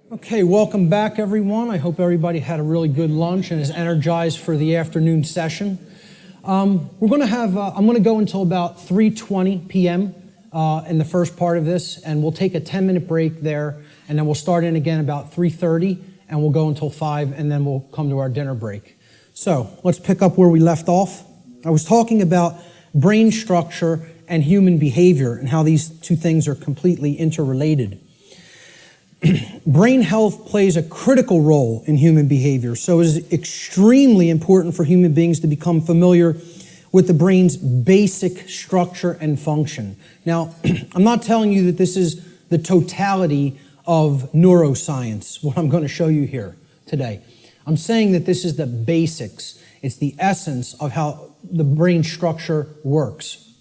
Okay, welcome back, everyone. I hope everybody had a really good lunch and is energized for the afternoon session. I'm going to go until about 3:20 p.m. In the first part of this, and we'll take a 10-minute break there, and then we'll start in again about 3:30, and we'll go until 5, and then we'll come to our dinner break. So let's pick up where we left off. I was talking about brain structure and human behavior and how these two things are completely interrelated. Brain health plays a critical role in human behavior, so it is extremely important for human beings to become familiar with the brain's basic structure and function. Now, I'm not telling you that this is the totality of neuroscience, what I'm going to show you here today. I'm saying that this is the basics. It's the essence of how the brain structure works.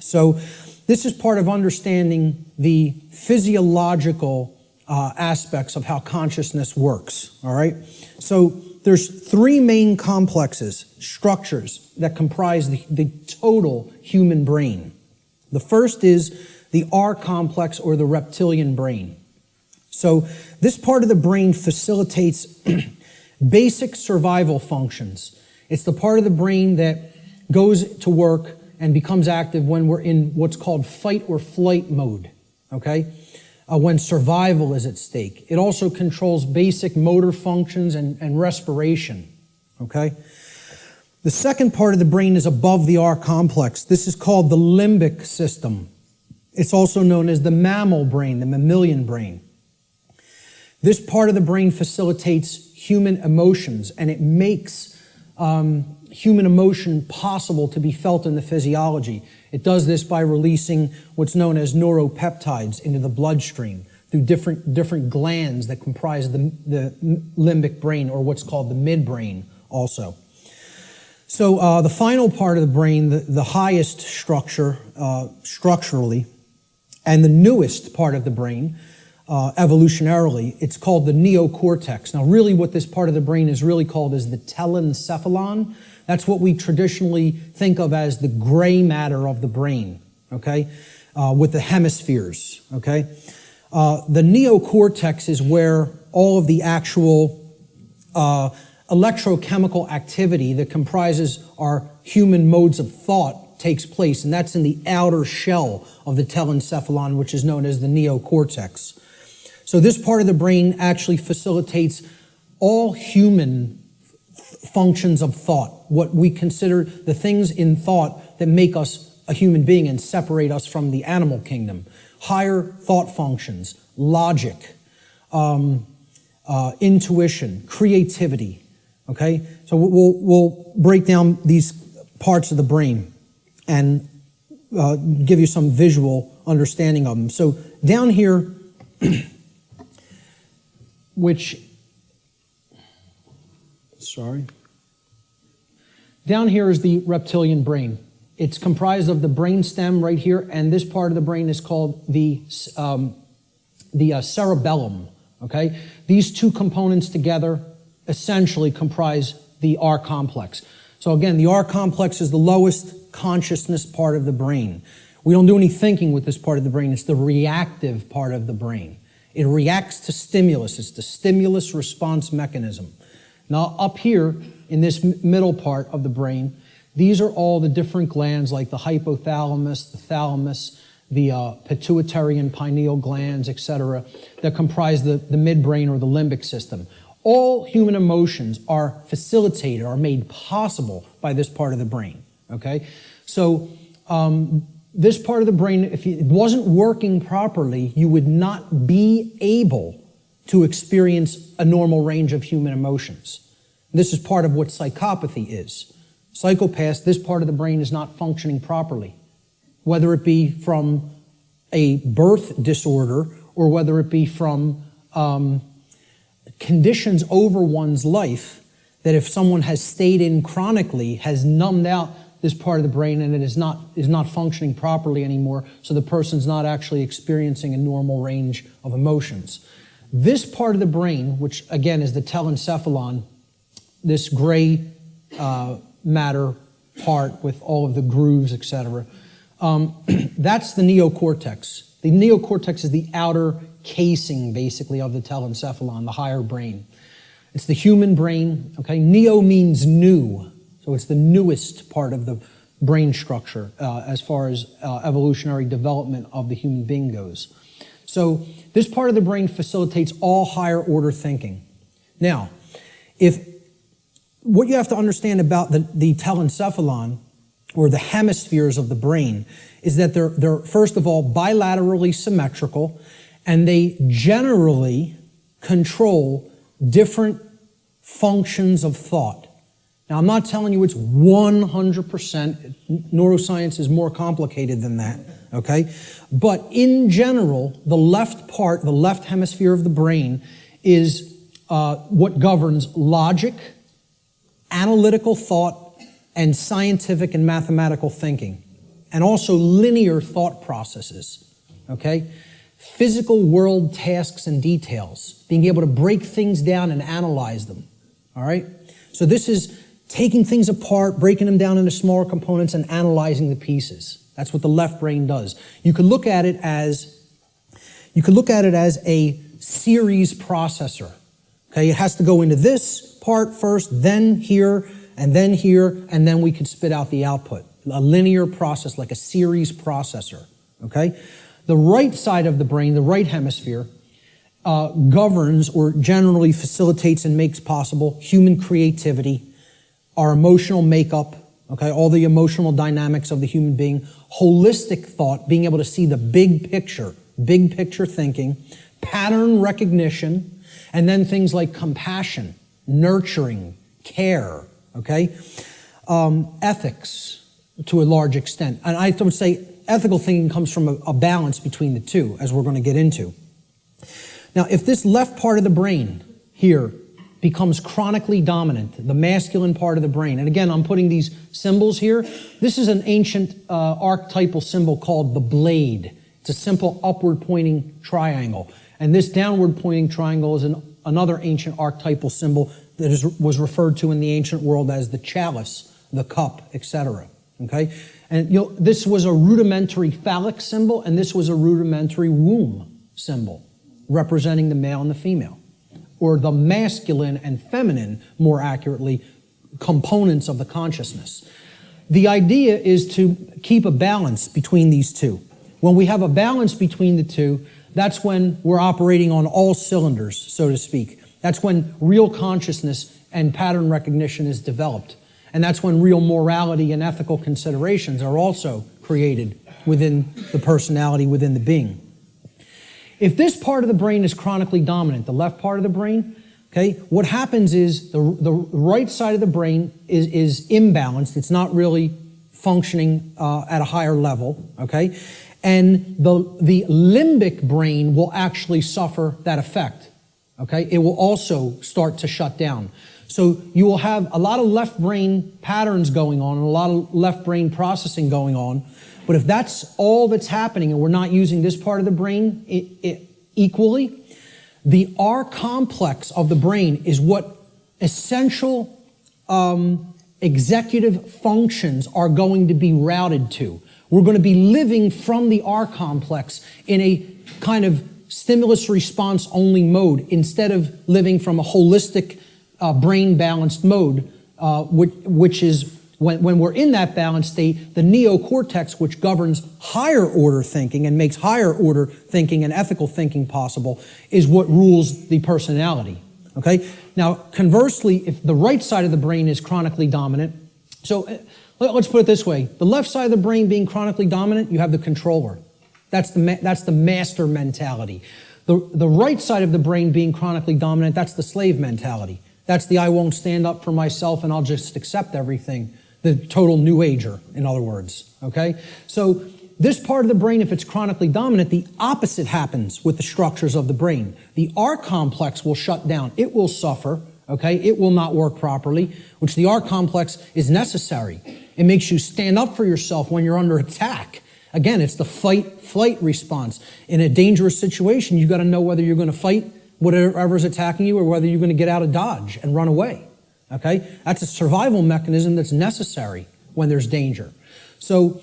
So this is part of understanding the physiological aspects of how consciousness works, all right? So there's three main complexes, structures, that comprise the total human brain. The first is the R complex, or the reptilian brain. So this part of the brain facilitates basic survival functions. It's the part of the brain that goes to work and becomes active when we're in what's called fight or flight mode, okay? When survival is at stake. It also controls basic motor functions and respiration, okay? The second part of the brain is above the R complex. This is called the limbic system. It's also known as the mammal brain, the mammalian brain. This part of the brain facilitates human emotions, and it makes human emotion possible to be felt in the physiology. It does this by releasing what's known as neuropeptides into the bloodstream through different glands that comprise the limbic brain, or what's called the midbrain also. So the final part of the brain, the highest structure structurally, and the newest part of the brain evolutionarily, it's called the neocortex. Now really what this part of the brain is really called is the telencephalon. That's what we traditionally think of as the gray matter of the brain, okay, with the hemispheres, okay? The neocortex is where all of the actual electrochemical activity that comprises our human modes of thought takes place, and that's in the outer shell of the telencephalon, which is known as the neocortex. So this part of the brain actually facilitates all human functions of thought, what we consider the things in thought that make us a human being and separate us from the animal kingdom. Higher thought functions, logic, intuition, creativity, okay? So we'll break down these parts of the brain and give you some visual understanding of them. So down here, down here is the reptilian brain. It's comprised of the brain stem right here, and this part of the brain is called the cerebellum, okay? These two components together essentially comprise the R complex. So again, the R complex is the lowest consciousness part of the brain. We don't do any thinking with this part of the brain. It's the reactive part of the brain. It reacts to stimulus. It's the stimulus response mechanism. Now up here in this middle part of the brain, these are all the different glands like the hypothalamus, the thalamus, the pituitary and pineal glands, etc., that comprise the midbrain or the limbic system. All human emotions are facilitated, are made possible by this part of the brain, okay? So this part of the brain, if it wasn't working properly, you would not be able to experience a normal range of human emotions. This is part of what psychopathy is. Psychopaths, this part of the brain is not functioning properly, whether it be from a birth disorder or whether it be from conditions over one's life that if someone has stayed in chronically has numbed out this part of the brain and it is not functioning properly anymore, so the person's not actually experiencing a normal range of emotions. This part of the brain, which again is the telencephalon, this gray matter part with all of the grooves, etc., that's the neocortex. The neocortex is the outer casing, basically, of the telencephalon, the higher brain. It's the human brain, okay? Neo means new, so it's the newest part of the brain structure as far as evolutionary development of the human being goes. So this part of the brain facilitates all higher order thinking. Now, what you have to understand about the telencephalon, or the hemispheres of the brain, is that they're first of all bilaterally symmetrical, and they generally control different functions of thought. Now, I'm not telling you it's 100%. Neuroscience is more complicated than that, okay? But in general, the left hemisphere of the brain is what governs logic, analytical thought, and scientific and mathematical thinking, and also linear thought processes, okay? Physical world tasks and details, being able to break things down and analyze them, all right? So this is taking things apart, breaking them down into smaller components and analyzing the pieces. That's what the left brain does. You could look at it as a series processor, okay? It has to go into this part first, then here, and then we could spit out the output. A linear process, like a series processor, okay? The right side of the brain, the right hemisphere, governs or generally facilitates and makes possible human creativity, our emotional makeup, okay, all the emotional dynamics of the human being, holistic thought, being able to see the big picture thinking, pattern recognition, and then things like compassion, nurturing, care, okay? Ethics to a large extent. And I would say ethical thinking comes from a balance between the two, as we're going to get into. Now, if this left part of the brain here becomes chronically dominant, the masculine part of the brain, and again, I'm putting these symbols here. This is an ancient archetypal symbol called the blade. It's a simple upward pointing triangle. And this downward pointing triangle is another ancient archetypal symbol that was referred to in the ancient world as the chalice, the cup, etc. Okay? And this was a rudimentary phallic symbol, and this was a rudimentary womb symbol, representing the male and the female, or the masculine and feminine, more accurately, components of the consciousness. The idea is to keep a balance between these two. When we have a balance between the two, that's when we're operating on all cylinders, so to speak. That's when real consciousness and pattern recognition is developed. And that's when real morality and ethical considerations are also created within the personality, within the being. If this part of the brain is chronically dominant, the left part of the brain, okay, what happens is the right side of the brain is imbalanced. It's not really functioning at a higher level, okay? And the limbic brain will actually suffer that effect, okay? It will also start to shut down. So you will have a lot of left brain patterns going on and a lot of left brain processing going on. But if that's all that's happening and we're not using this part of the brain equally, the R complex of the brain is what essential executive functions are going to be routed to. We're going to be living from the R complex in a kind of stimulus response only mode instead of living from a holistic brain balanced mode, which is when we're in that balanced state, the neocortex, which governs higher order thinking and makes higher order thinking and ethical thinking possible, is what rules the personality. Okay? Now, conversely, if the right side of the brain is chronically dominant, so let's put it this way. The left side of the brain being chronically dominant, you have the controller. That's the master mentality. The right side of the brain being chronically dominant, that's the slave mentality. That's the I won't stand up for myself and I'll just accept everything. The total new ager, in other words, okay? So this part of the brain, if it's chronically dominant, the opposite happens with the structures of the brain. The R complex will shut down. It will suffer, okay? It will not work properly, which the R complex is necessary. It makes you stand up for yourself when you're under attack. Again, it's the fight-flight response. In a dangerous situation, you've got to know whether you're going to fight whatever's attacking you or whether you're going to get out of dodge and run away. Okay? That's a survival mechanism that's necessary when there's danger. So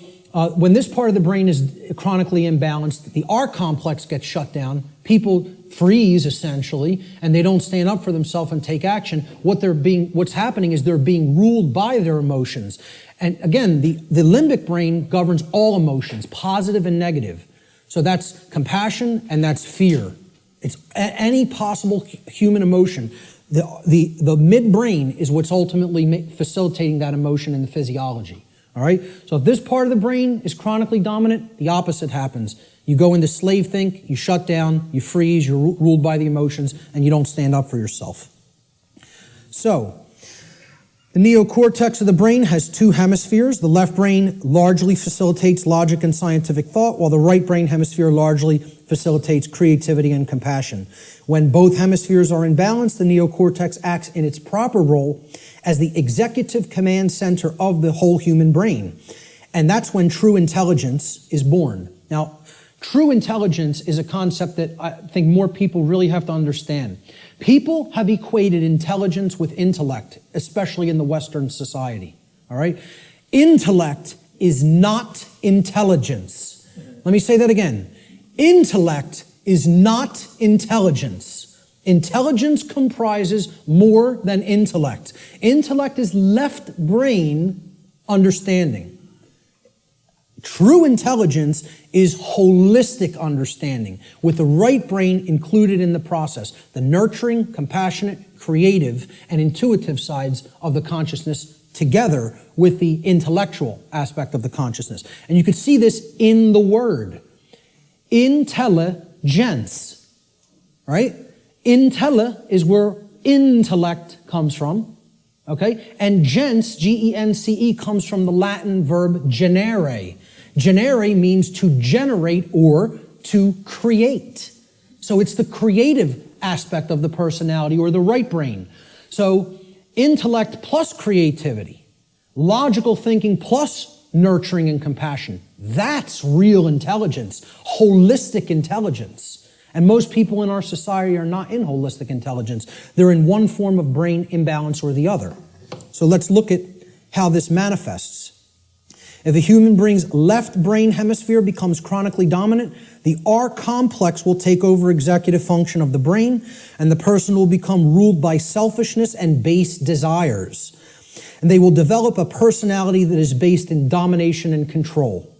when this part of the brain is chronically imbalanced, the R complex gets shut down, people freeze essentially, and they don't stand up for themselves and take action, what's happening is they're being ruled by their emotions. And again, the limbic brain governs all emotions, positive and negative. So that's compassion and that's fear. It's any possible human emotion. The midbrain is what's ultimately facilitating that emotion in the physiology. All right? So if this part of the brain is chronically dominant, the opposite happens. You go into slave think, you shut down, you freeze, you're ruled by the emotions, and you don't stand up for yourself. So, the neocortex of the brain has two hemispheres. The left brain largely facilitates logic and scientific thought, while the right brain hemisphere largely facilitates creativity and compassion. When both hemispheres are in balance, the neocortex acts in its proper role as the executive command center of the whole human brain. And that's when true intelligence is born. Now, true intelligence is a concept that I think more people really have to understand. People have equated intelligence with intellect, especially in the Western society. All right? Intellect is not intelligence. Let me say that again. Intellect is not intelligence. Intelligence comprises more than intellect. Intellect is left brain understanding. True intelligence is holistic understanding, with the right brain included in the process, the nurturing, compassionate, creative, and intuitive sides of the consciousness together with the intellectual aspect of the consciousness. And you can see this in the word. Intelligence, right? Intella is where intellect comes from, okay? And gens, G-E-N-C-E, comes from the Latin verb generare. Generare means to generate or to create. So it's the creative aspect of the personality or the right brain. So intellect plus creativity, logical thinking plus nurturing and compassion. That's real intelligence, holistic intelligence. And most people in our society are not in holistic intelligence. They're in one form of brain imbalance or the other. So let's look at how this manifests. If a human being's left brain hemisphere becomes chronically dominant, the R complex will take over executive function of the brain, and the person will become ruled by selfishness and base desires. And they will develop a personality that is based in domination and control.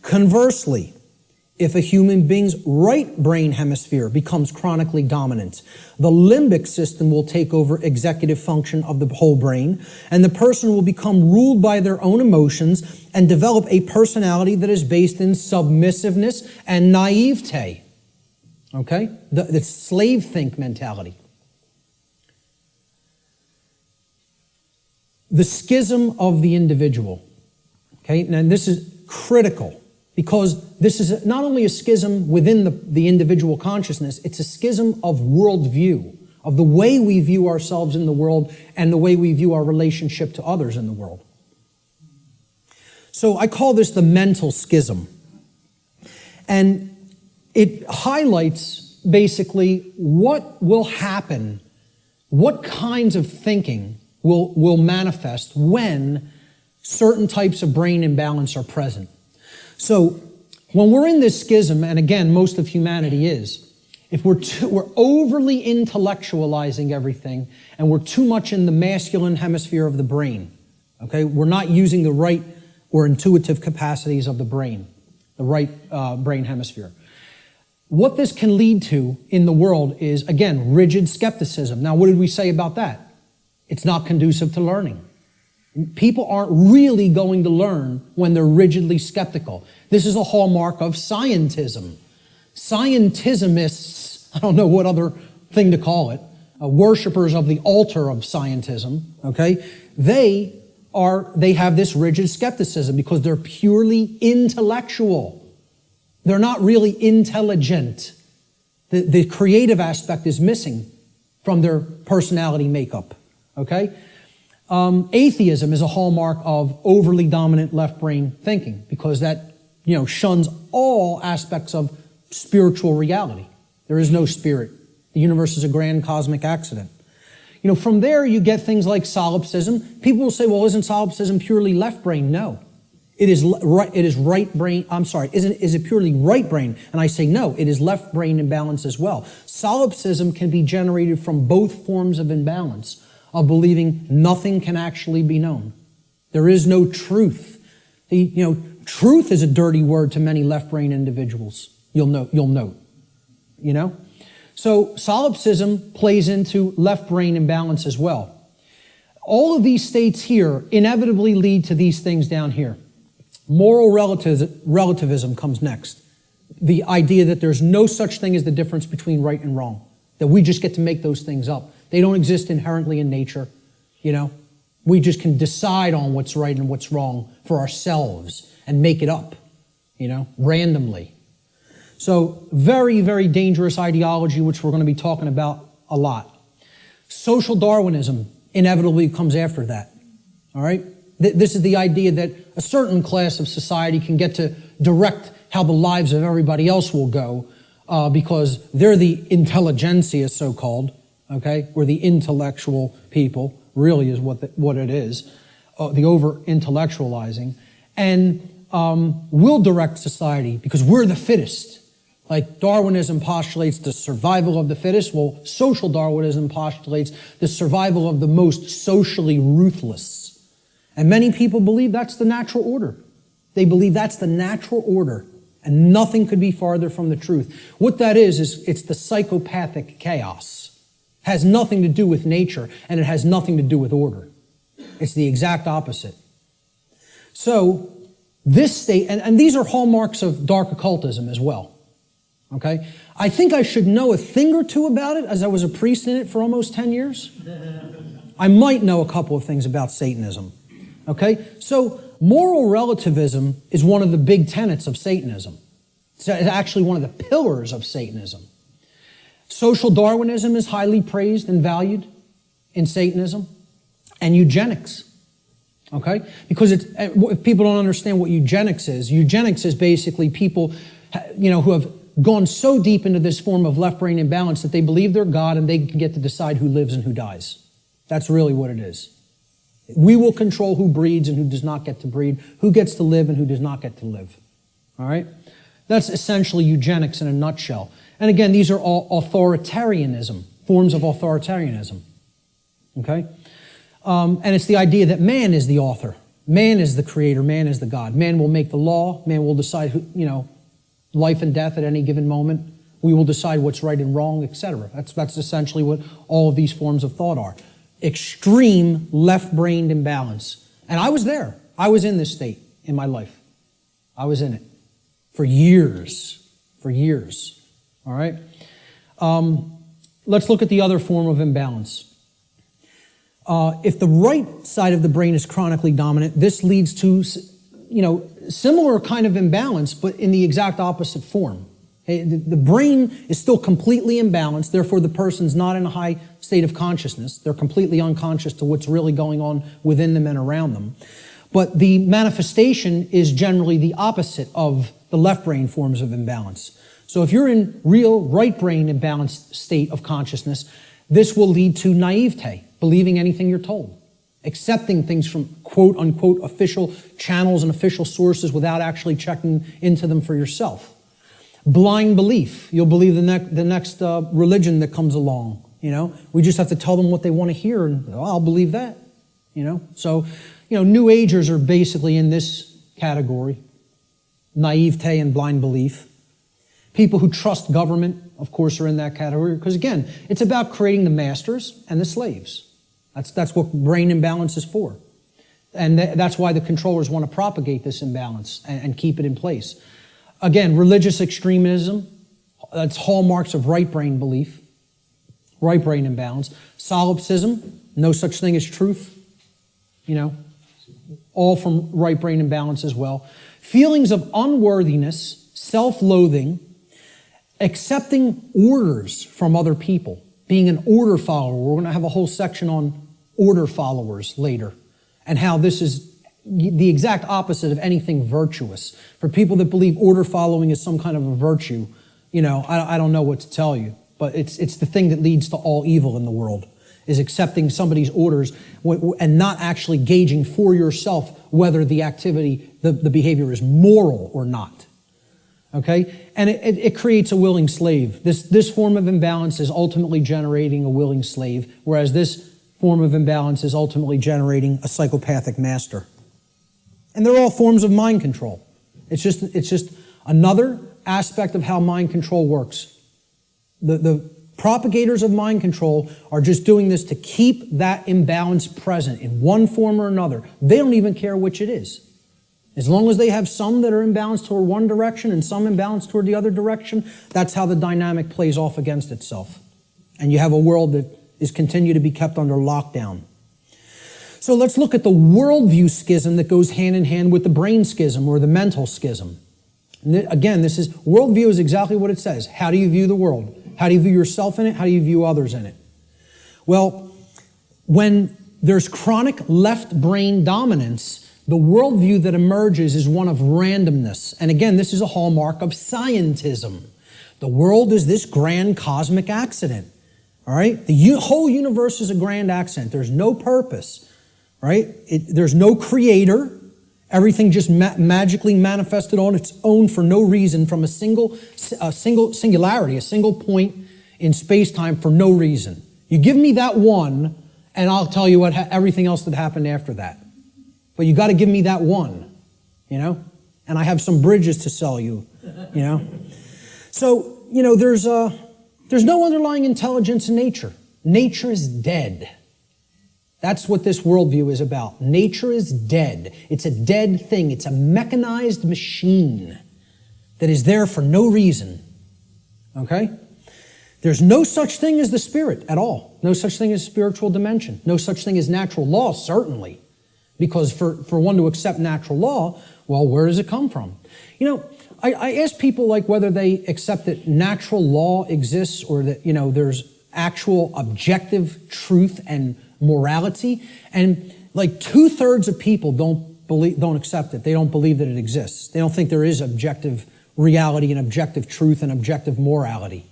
Conversely, if a human being's right brain hemisphere becomes chronically dominant, the limbic system will take over executive function of the whole brain, and the person will become ruled by their own emotions and develop a personality that is based in submissiveness and naivete. Okay? The slave think mentality. The schism of the individual. Okay? Now this is critical, because this is not only a schism within the individual consciousness, it's a schism of worldview, of the way we view ourselves in the world and the way we view our relationship to others in the world. So I call this the mental schism. And it highlights basically what will happen, what kinds of thinking will manifest when certain types of brain imbalance are present. So when we're in this schism, and again, most of humanity is, if we're overly intellectualizing everything and we're too much in the masculine hemisphere of the brain, okay, we're not using the right or intuitive capacities of the brain, the right brain hemisphere. What this can lead to in the world is, again, rigid skepticism. Now, what did we say about that? It's not conducive to learning. People aren't really going to learn when they're rigidly skeptical. This is a hallmark of scientism. Scientismists, I don't know what other thing to call it, worshipers of the altar of scientism, okay, they have this rigid skepticism because they're purely intellectual. They're not really intelligent. The creative aspect is missing from their personality makeup, okay? Atheism is a hallmark of overly dominant left brain thinking because that, shuns all aspects of spiritual reality. There is no spirit. The universe is a grand cosmic accident. From there you get things like solipsism. People will say, well, isn't solipsism purely left brain? No. It is right brain, I'm sorry, is it purely right brain? And I say no, it is left brain imbalance as well. Solipsism can be generated from both forms of imbalance, of believing nothing can actually be known. There is no truth. Truth is a dirty word to many left brain individuals. You'll note. So solipsism plays into left brain imbalance as well. All of these states here inevitably lead to these things down here. Moral relativism comes next. The idea that there's no such thing as the difference between right and wrong, that we just get to make those things up. They don't exist inherently in nature, We just can decide on what's right and what's wrong for ourselves and make it up, randomly. So very, very dangerous ideology, which we're going to be talking about a lot. Social Darwinism inevitably comes after that, all right? This is the idea that a certain class of society can get to direct how the lives of everybody else will go because they're the intelligentsia, so-called, okay? Or the intellectual people, really is what it is, the over-intellectualizing. And we'll direct society because we're the fittest. Like Darwinism postulates the survival of the fittest, well, social Darwinism postulates the survival of the most socially ruthless. And many people believe that's the natural order. They believe that's the natural order, and nothing could be farther from the truth. What that is it's the psychopathic chaos. It has nothing to do with nature, and it has nothing to do with order. It's the exact opposite. So, this state, and these are hallmarks of dark occultism as well. Okay? I think I should know a thing or two about it, as I was a priest in it for almost 10 years. I might know a couple of things about Satanism. Okay? So, moral relativism is one of the big tenets of Satanism. It's actually one of the pillars of Satanism. Social Darwinism is highly praised and valued in Satanism. And eugenics. Okay? Because if people don't understand what eugenics is basically people, who have gone so deep into this form of left brain imbalance that they believe they're God and they can get to decide who lives and who dies. That's really what it is. We will control who breeds and who does not get to breed, who gets to live and who does not get to live. All right? That's essentially eugenics in a nutshell. And again, these are all authoritarianism, forms of authoritarianism. Okay? And it's the idea that man is the author. Man is the creator. Man is the God. Man will make the law. Man will decide who, life and death at any given moment. We will decide what's right and wrong, etc. That's essentially what all of these forms of thought are. Extreme left-brained imbalance. And I was there. I was in this state in my life. I was in it for years. For years. All right? Let's look at the other form of imbalance. If the right side of the brain is chronically dominant, this leads to, similar kind of imbalance, but in the exact opposite form. The brain is still completely imbalanced, therefore the person's not in a high state of consciousness. They're completely unconscious to what's really going on within them and around them. But the manifestation is generally the opposite of the left brain forms of imbalance. So if you're in real right brain imbalanced state of consciousness, this will lead to naivete, believing anything you're told, accepting things from quote-unquote official channels and official sources without actually checking into them for yourself. Blind belief. You'll believe the next religion that comes along. We just have to tell them what they want to hear, and I'll believe that. So, New Agers are basically in this category. Naivete and blind belief. People who trust government, of course, are in that category, because again, it's about creating the masters and the slaves. That's what brain imbalance is for. And that's why the controllers want to propagate this imbalance and keep it in place. Again, religious extremism, that's hallmarks of right brain belief, right brain imbalance. Solipsism, no such thing as truth, all from right brain imbalance as well. Feelings of unworthiness, self-loathing, accepting orders from other people, being an order follower. We're going to have a whole section on order followers later and how this is the exact opposite of anything virtuous. For people that believe order following is some kind of a virtue, I don't know what to tell you, but it's the thing that leads to all evil in the world, is accepting somebody's orders and not actually gauging for yourself whether the activity the behavior is moral or not. Okay? And it creates a willing slave. This form of imbalance is ultimately generating a willing slave, whereas this form of imbalance is ultimately generating a psychopathic master. And they're all forms of mind control. It's just another aspect of how mind control works. The propagators of mind control are just doing this to keep that imbalance present in one form or another. They don't even care which it is. As long as they have some that are imbalanced toward one direction and some imbalanced toward the other direction, that's how the dynamic plays off against itself. And you have a world that is continued to be kept under lockdown. So let's look at the worldview schism that goes hand in hand with the brain schism or the mental schism. And again, worldview is exactly what it says. How do you view the world? How do you view yourself in it? How do you view others in it? Well, when there's chronic left brain dominance, the worldview that emerges is one of randomness. And again, this is a hallmark of scientism. The world is this grand cosmic accident. All right? The whole universe is a grand accident. There's no purpose. Right? There's no creator. Everything just magically manifested on its own for no reason from a single singularity, a single point in space-time for no reason. You give me that one, and I'll tell you everything else that happened after that. But you got to give me that one, you know? And I have some bridges to sell you, you know? So, you know, there's no underlying intelligence in nature. Nature is dead. That's what this worldview is about. Nature is dead. It's a dead thing. It's a mechanized machine that is there for no reason. Okay? There's no such thing as the spirit at all. No such thing as spiritual dimension. No such thing as natural law, certainly. Because for one to accept natural law, well, where does it come from? You know, I ask people like whether they accept that natural law exists or that, you know, there's actual objective truth and morality, and like 2/3 of people don't accept it. They don't believe that it exists. They don't think there is objective reality and objective truth and objective morality.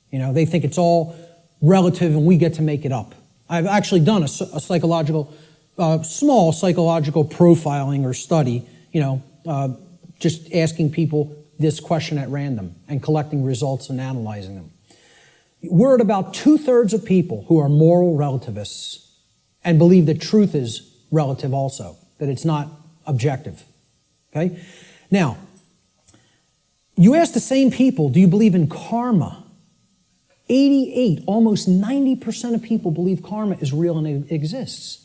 You know, they think it's all relative and we get to make it up. I've actually done a psychological, small psychological profiling or study, you know, just asking people this question at random and collecting results and analyzing them. We're at about 2/3 of people who are moral relativists and believe that truth is relative also, that it's not objective. Okay? Now, you ask the same people, do you believe in karma? 88, almost 90% of people believe karma is real and it exists.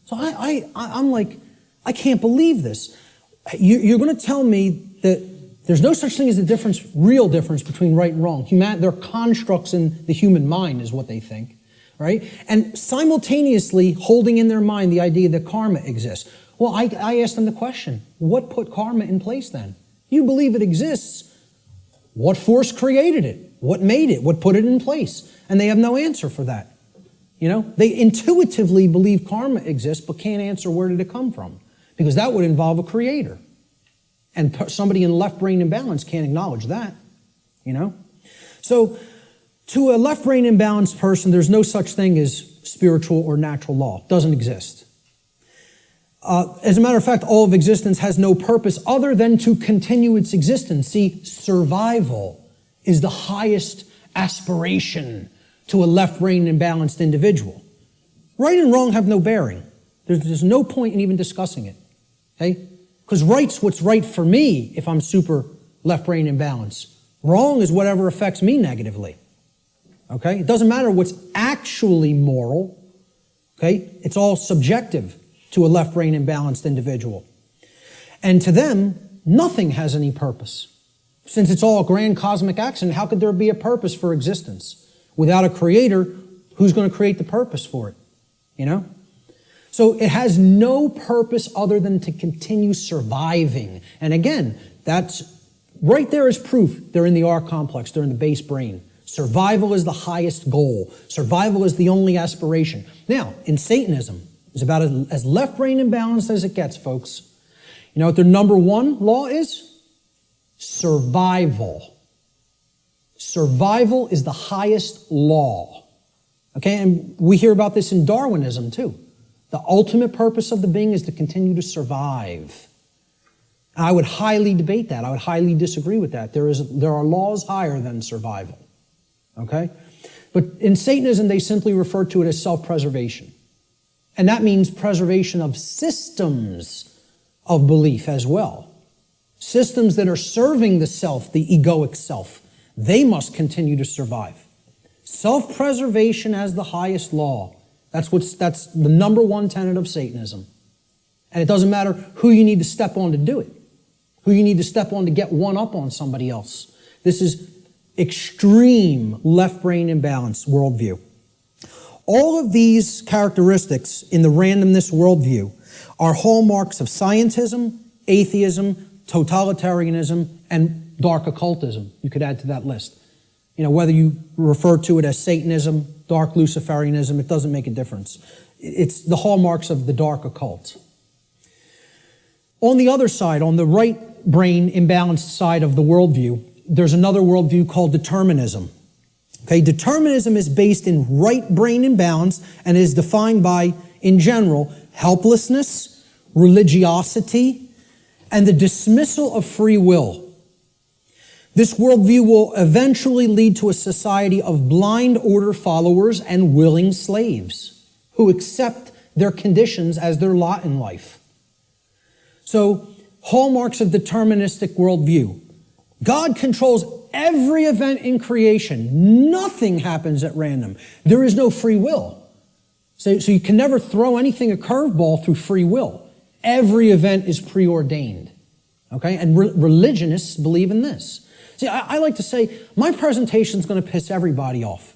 So I'm like, I can't believe this. You're going to tell me that there's no such thing as a real difference between right and wrong. They're constructs in the human mind is what they think. Right? And simultaneously holding in their mind the idea that karma exists. Well, I asked them the question, what put karma in place then? You believe it exists. What force created it? What made it? What put it in place? And they have no answer for that. You know, they intuitively believe karma exists, but can't answer where did it come from? Because that would involve a creator. And somebody in left brain imbalance can't acknowledge that. You know? So, to a left brain imbalanced person, there's no such thing as spiritual or natural law. It doesn't exist. As a matter of fact, all of existence has no purpose other than to continue its existence. See, survival is the highest aspiration to a left brain imbalanced individual. Right and wrong have no bearing. There's no point in even discussing it. Okay? Because right's what's right for me if I'm super left brain imbalanced. Wrong is whatever affects me negatively. Okay? It doesn't matter what's actually moral. Okay? It's all subjective to a left brain imbalanced individual. And to them, nothing has any purpose. Since it's all a grand cosmic accident, how could there be a purpose for existence? Without a creator, who's going to create the purpose for it? You know? So it has no purpose other than to continue surviving. And again, that's right there is proof they're in the R complex, they're in the base brain. Survival is the highest goal. Survival is the only aspiration. Now, in Satanism, it's about as left brain imbalanced as it gets, folks. You know what their number one law is? Survival. Survival is the highest law. Okay, and we hear about this in Darwinism too. The ultimate purpose of the being is to continue to survive. I would highly debate that. I would highly disagree with that. There are laws higher than survival. Okay? But in Satanism, they simply refer to it as self-preservation. And that means preservation of systems of belief as well. Systems that are serving the self, the egoic self. They must continue to survive. Self-preservation as the highest law. That's the number one tenet of Satanism. And it doesn't matter who you need to step on to do it. Who you need to step on to get one up on somebody else. This is extreme left brain imbalance worldview. All of these characteristics in the randomness worldview are hallmarks of scientism, atheism, totalitarianism, and dark occultism. You could add to that list. You know, whether you refer to it as Satanism, dark Luciferianism, it doesn't make a difference. It's the hallmarks of the dark occult. On the other side, on the right brain imbalanced side of the worldview, there's another worldview called determinism. Okay, determinism is based in right brain imbalance and is defined by, in general, helplessness, religiosity, and the dismissal of free will. This worldview will eventually lead to a society of blind order followers and willing slaves who accept their conditions as their lot in life. So, hallmarks of deterministic worldview. God controls every event in creation. Nothing happens at random. There is no free will. So you can never throw anything a curveball through free will. Every event is preordained. Okay? And religionists believe in this. See, I like to say, my presentation is going to piss everybody off.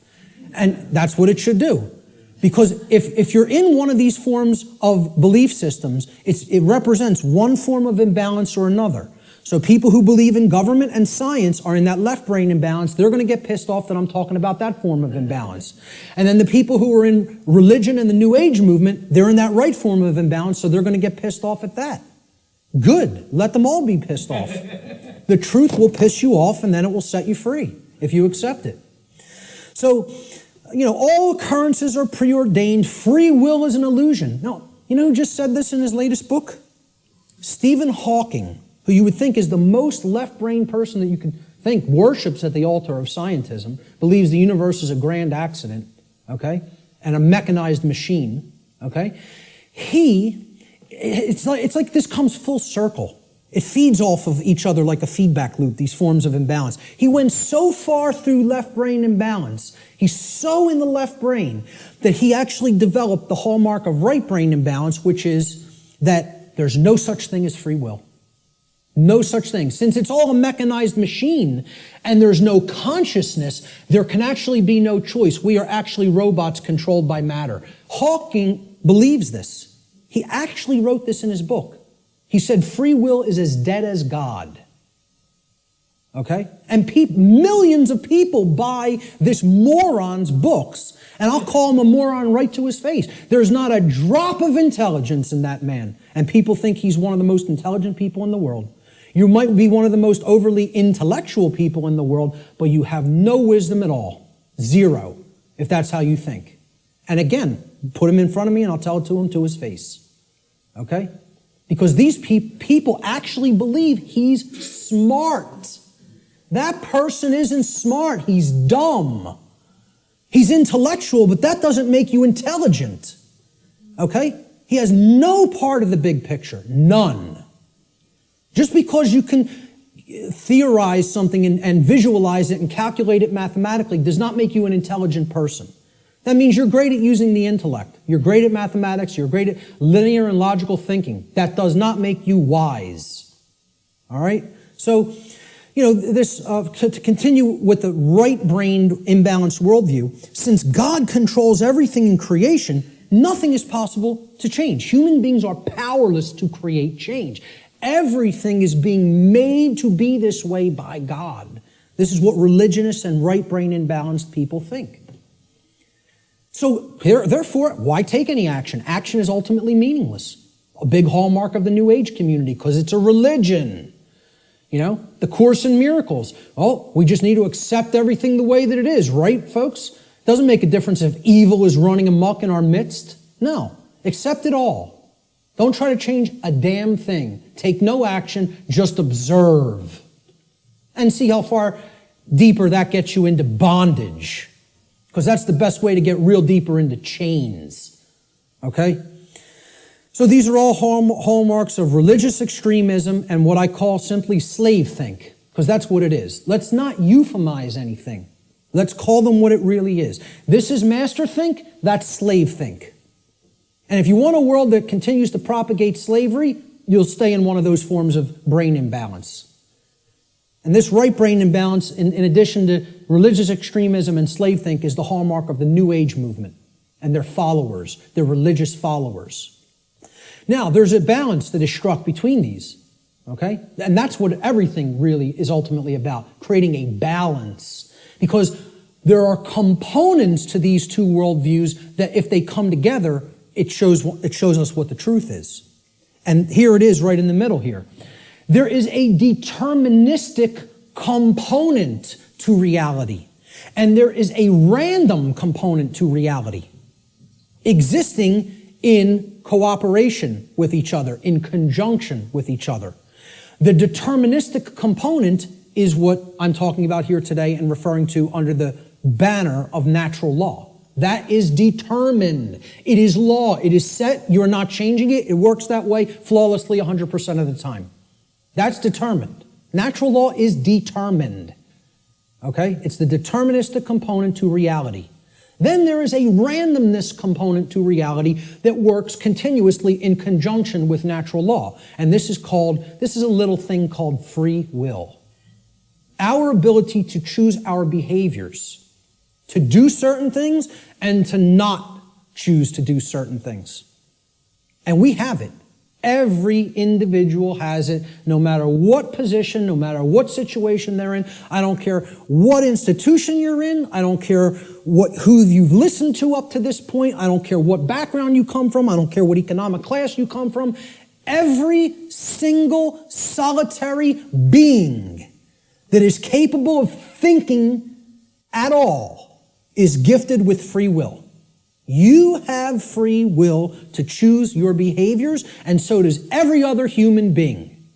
And that's what it should do. Because if you're in one of these forms of belief systems, it represents one form of imbalance or another. So people who believe in government and science are in that left brain imbalance. They're going to get pissed off that I'm talking about that form of imbalance. And then the people who are in religion and the New Age movement, they're in that right form of imbalance, so they're going to get pissed off at that. Good. Let them all be pissed off. The truth will piss you off, and then it will set you free if you accept it. So, you know, all occurrences are preordained. Free will is an illusion. Now, you know who just said this in his latest book? Stephen Hawking, who you would think is the most left-brain person that you could think worships at the altar of scientism, believes the universe is a grand accident, okay, and a mechanized machine, okay? It's like this comes full circle. It feeds off of each other like a feedback loop, these forms of imbalance. He went so far through left brain imbalance, he's so in the left brain, that he actually developed the hallmark of right brain imbalance, which is that there's no such thing as free will. No such thing. Since it's all a mechanized machine and there's no consciousness, there can actually be no choice. We are actually robots controlled by matter. Hawking believes this. He actually wrote this in his book. He said free will is as dead as God. Okay? And millions of people buy this moron's books, and I'll call him a moron right to his face. There's not a drop of intelligence in that man, and people think he's one of the most intelligent people in the world. You might be one of the most overly intellectual people in the world, but you have no wisdom at all. Zero, if that's how you think. And again, put him in front of me and I'll tell it to him to his face. Okay? Because these people actually believe he's smart. That person isn't smart. He's dumb. He's intellectual, but that doesn't make you intelligent. Okay? He has no part of the big picture. None. Just because you can theorize something and visualize it and calculate it mathematically does not make you an intelligent person. That means you're great at using the intellect. You're great at mathematics. You're great at linear and logical thinking. That does not make you wise. All right? So, you know, this to continue with the right-brained imbalanced worldview, since God controls everything in creation, nothing is possible to change. Human beings are powerless to create change. Everything is being made to be this way by God. This is what religionists and right-brain imbalanced people think. So, therefore, why take any action? Action is ultimately meaningless. A big hallmark of the New Age community, because it's a religion. You know, the Course in Miracles. Oh, we just need to accept everything the way that it is, right, folks? Doesn't make a difference if evil is running amok in our midst. No, accept it all. Don't try to change a damn thing. Take no action, just observe. And see how far deeper that gets you into bondage. Because that's the best way to get real deeper into chains. Okay? So these are all hallmarks of religious extremism and what I call simply slave think. Because that's what it is. Let's not euphemize anything. Let's call them what it really is. This is master think, that's slave think. And if you want a world that continues to propagate slavery, you'll stay in one of those forms of brain imbalance. And this right brain imbalance, in addition to religious extremism and slave think, is the hallmark of the New Age movement and their followers, their religious followers. Now, there's a balance that is struck between these, okay? And that's what everything really is ultimately about, creating a balance. Because there are components to these two worldviews that if they come together, it shows us what the truth is. And here it is right in the middle here. There is a deterministic component to reality, and there is a random component to reality, existing in cooperation with each other, in conjunction with each other. The deterministic component is what I'm talking about here today and referring to under the banner of natural law. That is determined. It is law. It is set. You're not changing it. It works that way flawlessly 100% of the time. That's determined. Natural law is determined. Okay? It's the deterministic component to reality. Then there is a randomness component to reality that works continuously in conjunction with natural law. And this is a little thing called free will. Our ability to choose our behaviors, to do certain things and to not choose to do certain things. And we have it. Every individual has it, no matter what position, no matter what situation they're in. I don't care what institution you're in. I don't care who you've listened to up to this point. I don't care what background you come from. I don't care what economic class you come from. Every single solitary being that is capable of thinking at all is gifted with free will. You have free will to choose your behaviors, and so does every other human being.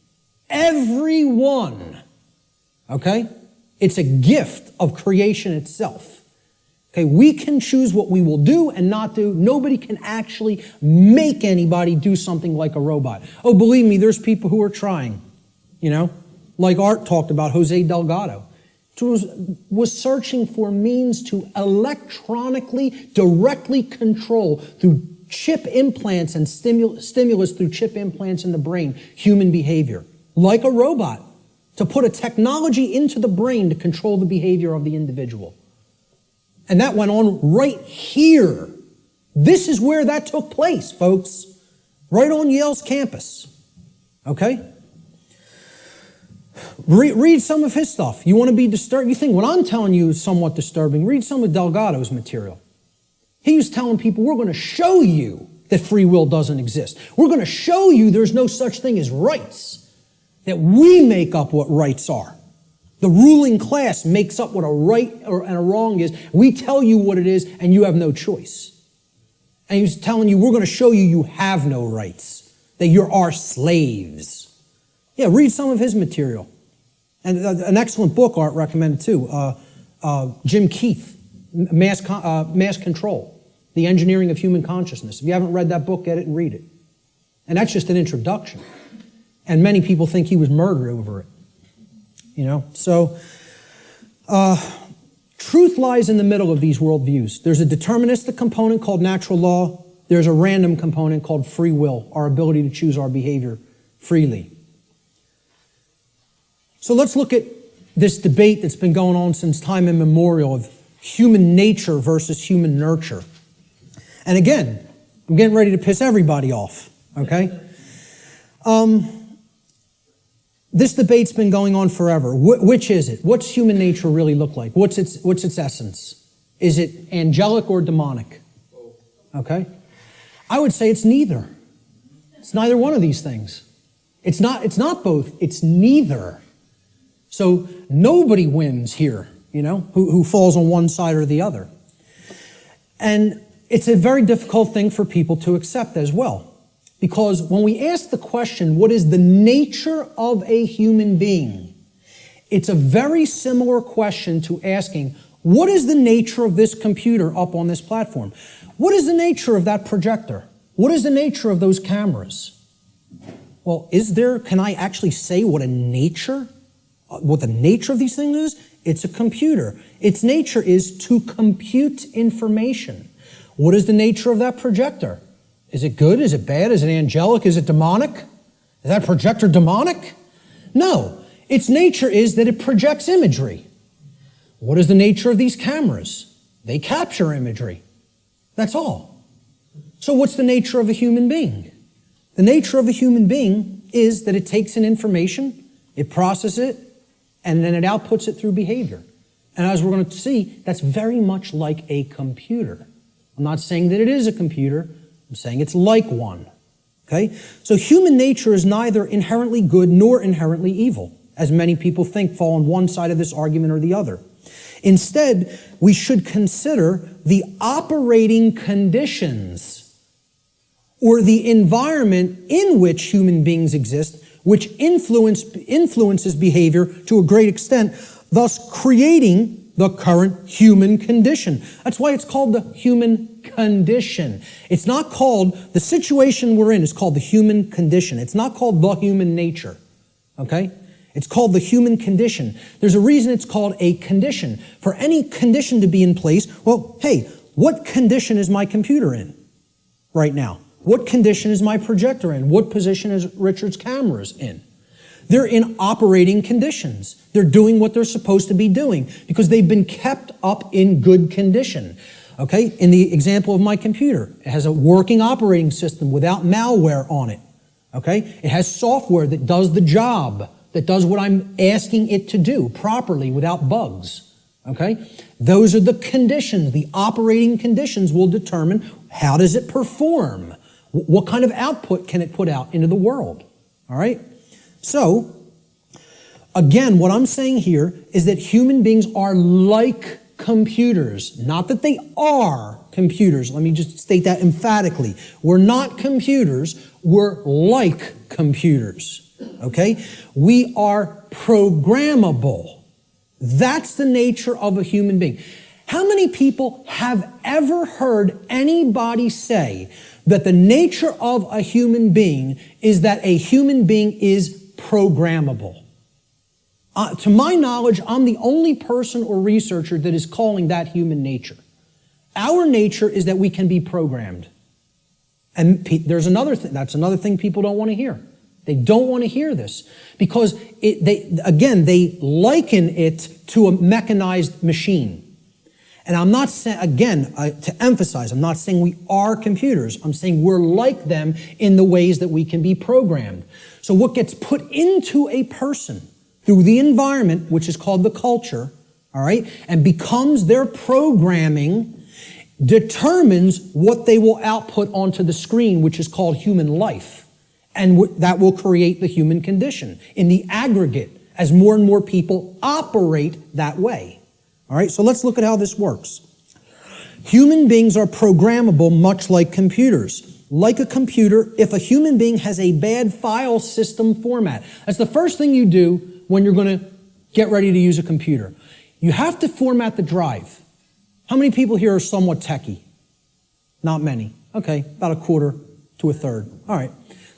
Everyone. Okay? It's a gift of creation itself. Okay, we can choose what we will do and not do. Nobody can actually make anybody do something like a robot. Oh, believe me, there's people who are trying. You know? Like Art talked about, Jose Delgado. Was searching for means to electronically, directly control through chip implants and stimulus through chip implants in the brain, human behavior, like a robot, to put a technology into the brain to control the behavior of the individual. And that went on right here. This is where that took place, folks, right on Yale's campus, okay? Read some of his stuff. You want to be disturbed? You think what I'm telling you is somewhat disturbing. Read some of Delgado's material. He was telling people, we're going to show you that free will doesn't exist. We're going to show you there's no such thing as rights, that we make up what rights are. The ruling class makes up what a right and a wrong is. We tell you what it is, and you have no choice. And he was telling you, we're going to show you you have no rights, that you're our slaves. Yeah, read some of his material. And an excellent book Art recommended too, Jim Keith, Mass Control, The Engineering of Human Consciousness. If you haven't read that book, get it and read it. And that's just an introduction. And many people think he was murdered over it. You know, so truth lies in the middle of these worldviews. There's a deterministic component called natural law. There's a random component called free will, our ability to choose our behavior freely. So let's look at this debate that's been going on since time immemorial of human nature versus human nurture. And again, I'm getting ready to piss everybody off, okay? This debate's been going on forever. Which is it? What's human nature really look like? What's its essence? Is it angelic or demonic? Okay? I would say it's neither. It's neither one of these things. It's not both. It's neither. So nobody wins here, you know, who falls on one side or the other. And it's a very difficult thing for people to accept as well. Because when we ask the question, what is the nature of a human being? It's a very similar question to asking, what is the nature of this computer up on this platform? What is the nature of that projector? What is the nature of those cameras? Well, can I actually say what the nature of these things is? It's a computer. Its nature is to compute information. What is the nature of that projector? Is it good? Is it bad? Is it angelic? Is it demonic? Is that projector demonic? No. Its nature is that it projects imagery. What is the nature of these cameras? They capture imagery. That's all. So what's the nature of a human being? The nature of a human being is that it takes in information, it processes it, and then it outputs it through behavior. And as we're going to see, that's very much like a computer. I'm not saying that it is a computer. I'm saying it's like one. Okay? So human nature is neither inherently good nor inherently evil, as many people think fall on one side of this argument or the other. Instead, we should consider the operating conditions or the environment in which human beings exist, which influences behavior to a great extent, thus creating the current human condition. That's why it's called the human condition. It's not called, the situation we're in is called the human condition. It's not called the human nature, okay? It's called the human condition. There's a reason it's called a condition. For any condition to be in place, well, hey, what condition is my computer in right now? What condition is my projector in? What position is Richard's cameras in? They're in operating conditions. They're doing what they're supposed to be doing because they've been kept up in good condition. Okay, in the example of my computer, it has a working operating system without malware on it. Okay, it has software that does the job, that does what I'm asking it to do properly without bugs. Okay, those are the conditions. The operating conditions will determine how does it perform. What kind of output can it put out into the world? All right? So, again, what I'm saying here is that human beings are like computers. Not that they are computers. Let me just state that emphatically. We're not computers. We're like computers. Okay? We are programmable. That's the nature of a human being. How many people have ever heard anybody say that the nature of a human being is that a human being is programmable? To my knowledge, I'm the only person or researcher that is calling that human nature. Our nature is that we can be programmed. And there's another thing, that's another thing people don't want to hear. They don't want to hear this because they liken it to a mechanized machine. And I'm not saying, again, to emphasize, I'm not saying we are computers. I'm saying we're like them in the ways that we can be programmed. So what gets put into a person through the environment, which is called the culture, all right, and becomes their programming, determines what they will output onto the screen, which is called human life. And that will create the human condition in the aggregate as more and more people operate that way. All right, so let's look at how this works. Human beings are programmable much like computers. Like a computer, if a human being has a bad file system format, that's the first thing you do when you're going to get ready to use a computer. You have to format the drive. How many people here are somewhat techie? Not many. Okay, about a quarter to a third. All right.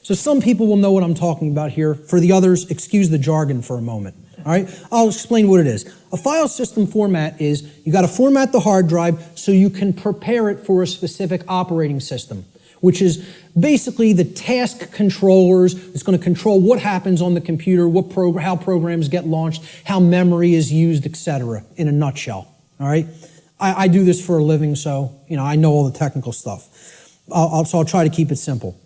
So some people will know what I'm talking about here. For the others, excuse the jargon for a moment. All right, I'll explain what it is. A file system format is you got to format the hard drive so you can prepare it for a specific operating system, which is basically the task controllers. It's going to control what happens on the computer, how programs get launched, how memory is used, etc. in a nutshell. All right, I do this for a living, so I know all the technical stuff. So I'll try to keep it simple.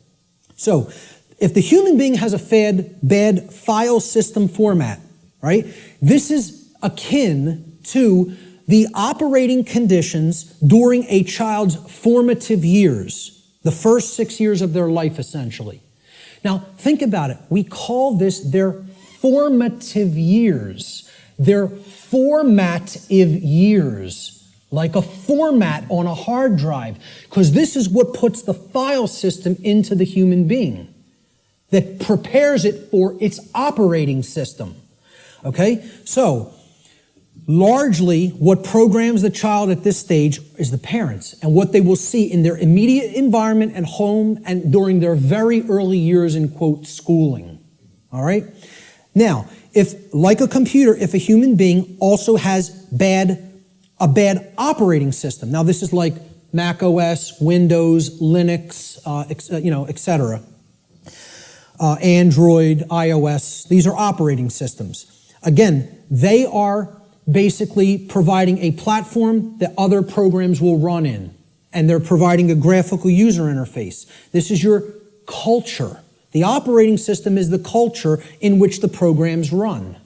So if the human being has a bad file system format, right? This is akin to the operating conditions during a child's formative years, the first 6 years of their life, essentially. Now, think about it. We call this their formative years. Their formative years. like a format on a hard drive, because this is what puts the file system into the human being, that prepares it for its operating system. Okay? So, largely, what programs the child at this stage is the parents and what they will see in their immediate environment at home and during their very early years in, quote, schooling. All right? Now, if, like a computer, if a human being also has a bad operating system. Now, this is like Mac OS, Windows, Linux, etc. Android, iOS. These are operating systems. Again, they are basically providing a platform that other programs will run in, and they're providing a graphical user interface. This is your culture. The operating system is the culture in which the programs run.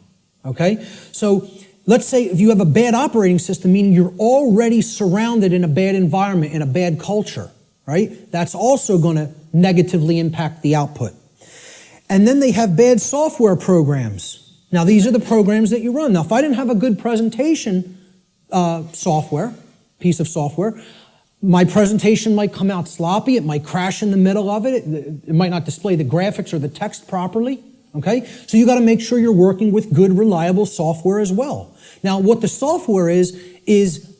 Okay? So let's say if you have a bad operating system, meaning you're already surrounded in a bad environment, in a bad culture, right? That's also going to negatively impact the output. And then they have bad software programs. Now, these are the programs that you run. Now, if I didn't have a good presentation piece of software, my presentation might come out sloppy. It might crash in the middle of it. It might not display the graphics or the text properly. Okay? So you got to make sure you're working with good, reliable software as well. Now, what the software is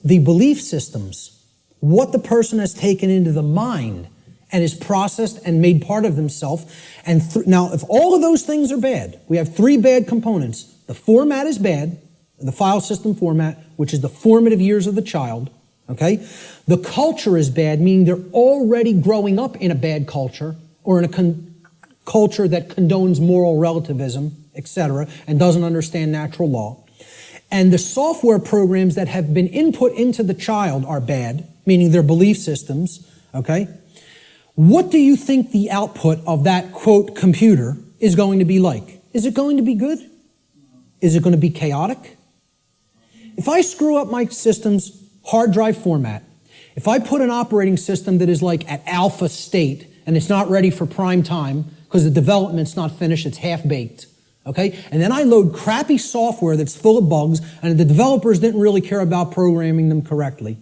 the belief systems, what the person has taken into the mind and is processed and made part of themselves. And now, if all of those things are bad, we have three bad components. The format is bad, the file system format, which is the formative years of the child. Okay? The culture is bad, meaning they're already growing up in a bad culture or in a culture that condones moral relativism, etc., and doesn't understand natural law. And the software programs that have been input into the child are bad, meaning their belief systems. Okay? What do you think the output of that, quote, computer is going to be like? Is it going to be good? Is it going to be chaotic? If I screw up my system's hard drive format, if I put an operating system that is like at alpha state and it's not ready for prime time because the development's not finished, it's half-baked, okay? And then I load crappy software that's full of bugs and the developers didn't really care about programming them correctly.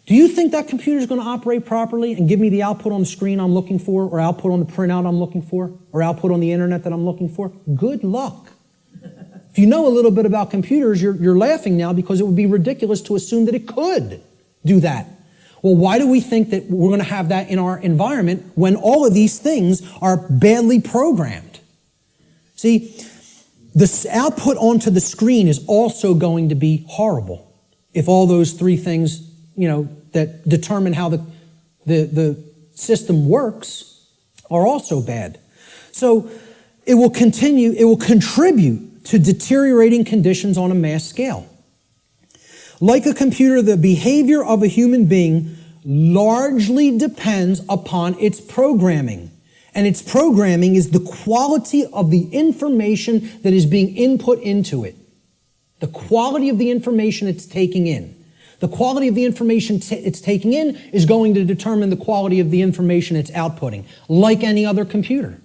Do you think that computer is going to operate properly and give me the output on the screen I'm looking for, or output on the printout I'm looking for, or output on the internet that I'm looking for? Good luck. If you know a little bit about computers, you're laughing now because it would be ridiculous to assume that it could do that. Well, why do we think that we're going to have that in our environment when all of these things are badly programmed? See, the output onto the screen is also going to be horrible if all those three things, that determine how the system works are also bad. So it will contribute to deteriorating conditions on a mass scale. Like a computer, the behavior of a human being largely depends upon its programming. And its programming is the quality of the information that is being input into it. The quality of the information it's taking in. The quality of the information it's taking in is going to determine the quality of the information it's outputting, like any other computer.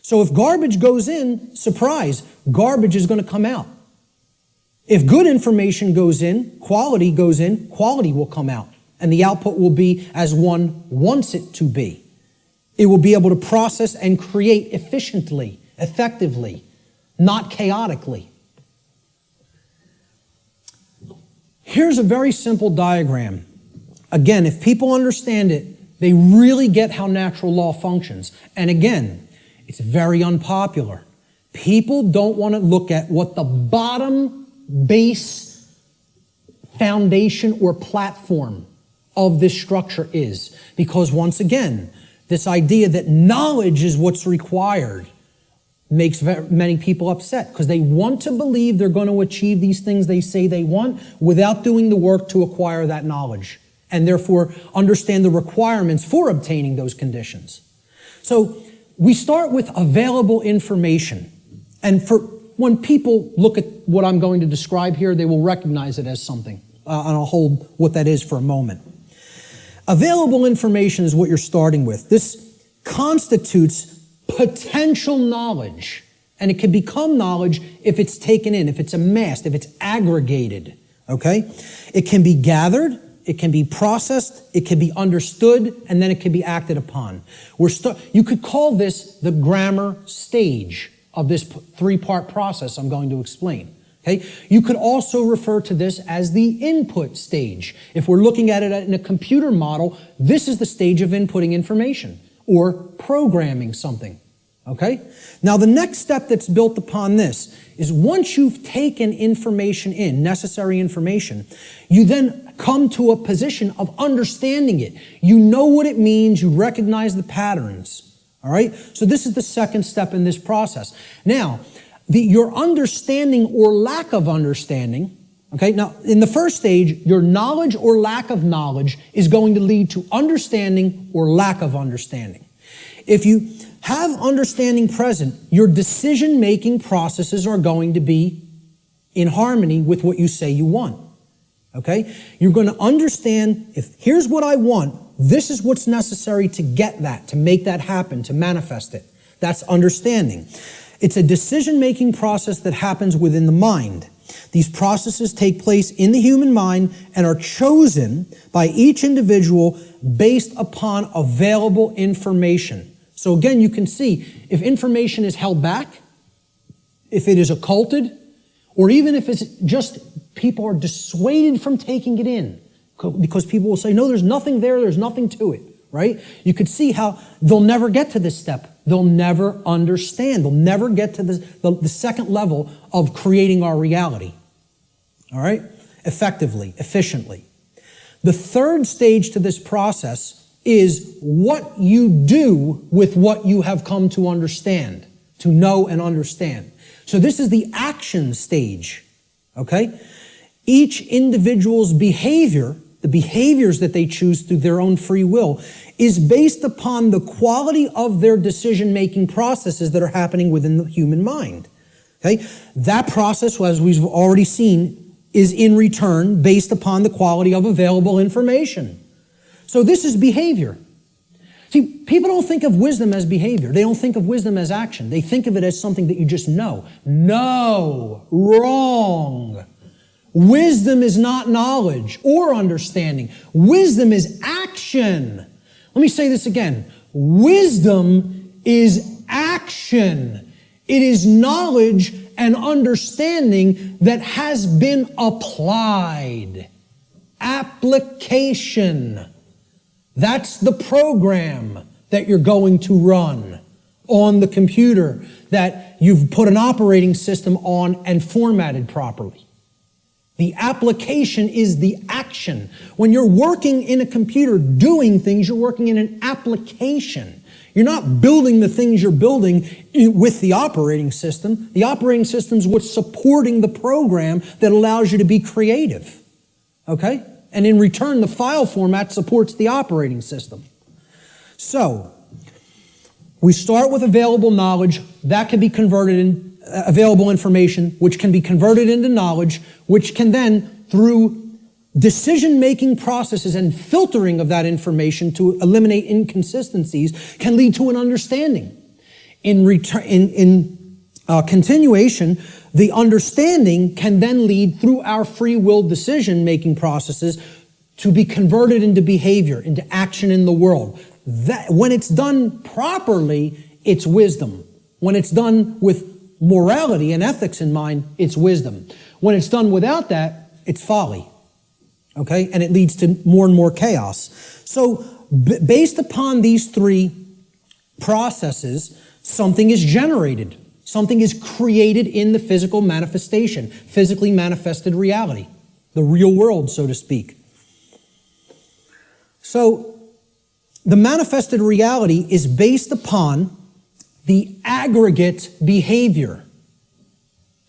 So if garbage goes in, surprise, garbage is going to come out. If good information goes in, quality will come out. And the output will be as one wants it to be. It will be able to process and create efficiently, effectively, not chaotically. Here's a very simple diagram. Again, if people understand it, they really get how natural law functions. And again, it's very unpopular. People don't want to look at what the bottom base foundation or platform of this structure is. Because once again, this idea that knowledge is what's required makes many people upset because they want to believe they're going to achieve these things they say they want without doing the work to acquire that knowledge and therefore understand the requirements for obtaining those conditions. So we start with available information. And when people look at what I'm going to describe here, they will recognize it as something. And I'll hold what that is for a moment. Available information is what you're starting with. This constitutes potential knowledge. And it can become knowledge if it's taken in, if it's amassed, if it's aggregated. okay? It can be gathered, it can be processed, it can be understood, and then it can be acted upon. You could call this the grammar stage of this three-part process I'm going to explain. Okay? You could also refer to this as the input stage. If we're looking at it in a computer model, this is the stage of inputting information or programming something. Okay? Now the next step that's built upon this is once you've taken information in, necessary information, you then come to a position of understanding it. You know what it means, you recognize the patterns. All right? So this is the second step in this process. Now, your understanding or lack of understanding, okay, now in the first stage, your knowledge or lack of knowledge is going to lead to understanding or lack of understanding. If you have understanding present, your decision-making processes are going to be in harmony with what you say you want, okay? You're going to understand, if here's what I want, this is what's necessary to get that, to make that happen, to manifest it. That's understanding. It's a decision-making process that happens within the mind. These processes take place in the human mind and are chosen by each individual based upon available information. So again, you can see if information is held back, if it is occulted, or even if it's just people are dissuaded from taking it in because people will say, no, there's nothing there, there's nothing to it, right? You could see how they'll never get to this step. They'll never understand. They'll never get to the second level of creating our reality. All right? Effectively, efficiently. The third stage to this process is what you do with what you have come to understand, to know and understand. So this is the action stage. Okay? Each individual's behavior, the behaviors that they choose through their own free will, is based upon the quality of their decision-making processes that are happening within the human mind. Okay? That process, as we've already seen, is in return based upon the quality of available information. So this is behavior. See, people don't think of wisdom as behavior. They don't think of wisdom as action. They think of it as something that you just know. No, wrong. Wisdom is not knowledge or understanding. Wisdom is action. Let me say this again. Wisdom is action. It is knowledge and understanding that has been applied. Application. That's the program that you're going to run on the computer that you've put an operating system on and formatted properly. The application is the action. When you're working in a computer doing things, you're working in an application. You're not building the things you're building with the operating system. The operating system is what's supporting the program that allows you to be creative. Okay? And in return, the file format supports the operating system. So, we start with available knowledge. That can be converted in available information, which can be converted into knowledge, which can then, through decision-making processes and filtering of that information to eliminate inconsistencies, can lead to an understanding. In continuation, the understanding can then lead through our free will decision-making processes to be converted into behavior, into action in the world. That, when it's done properly, it's wisdom. When it's done with morality and ethics in mind, it's wisdom. When it's done without that, it's folly. Okay? And it leads to more and more chaos. So, based upon these three processes, something is generated. Something is created in the physical manifestation, physically manifested reality, the real world, so to speak. So, the manifested reality is based upon the aggregate behavior.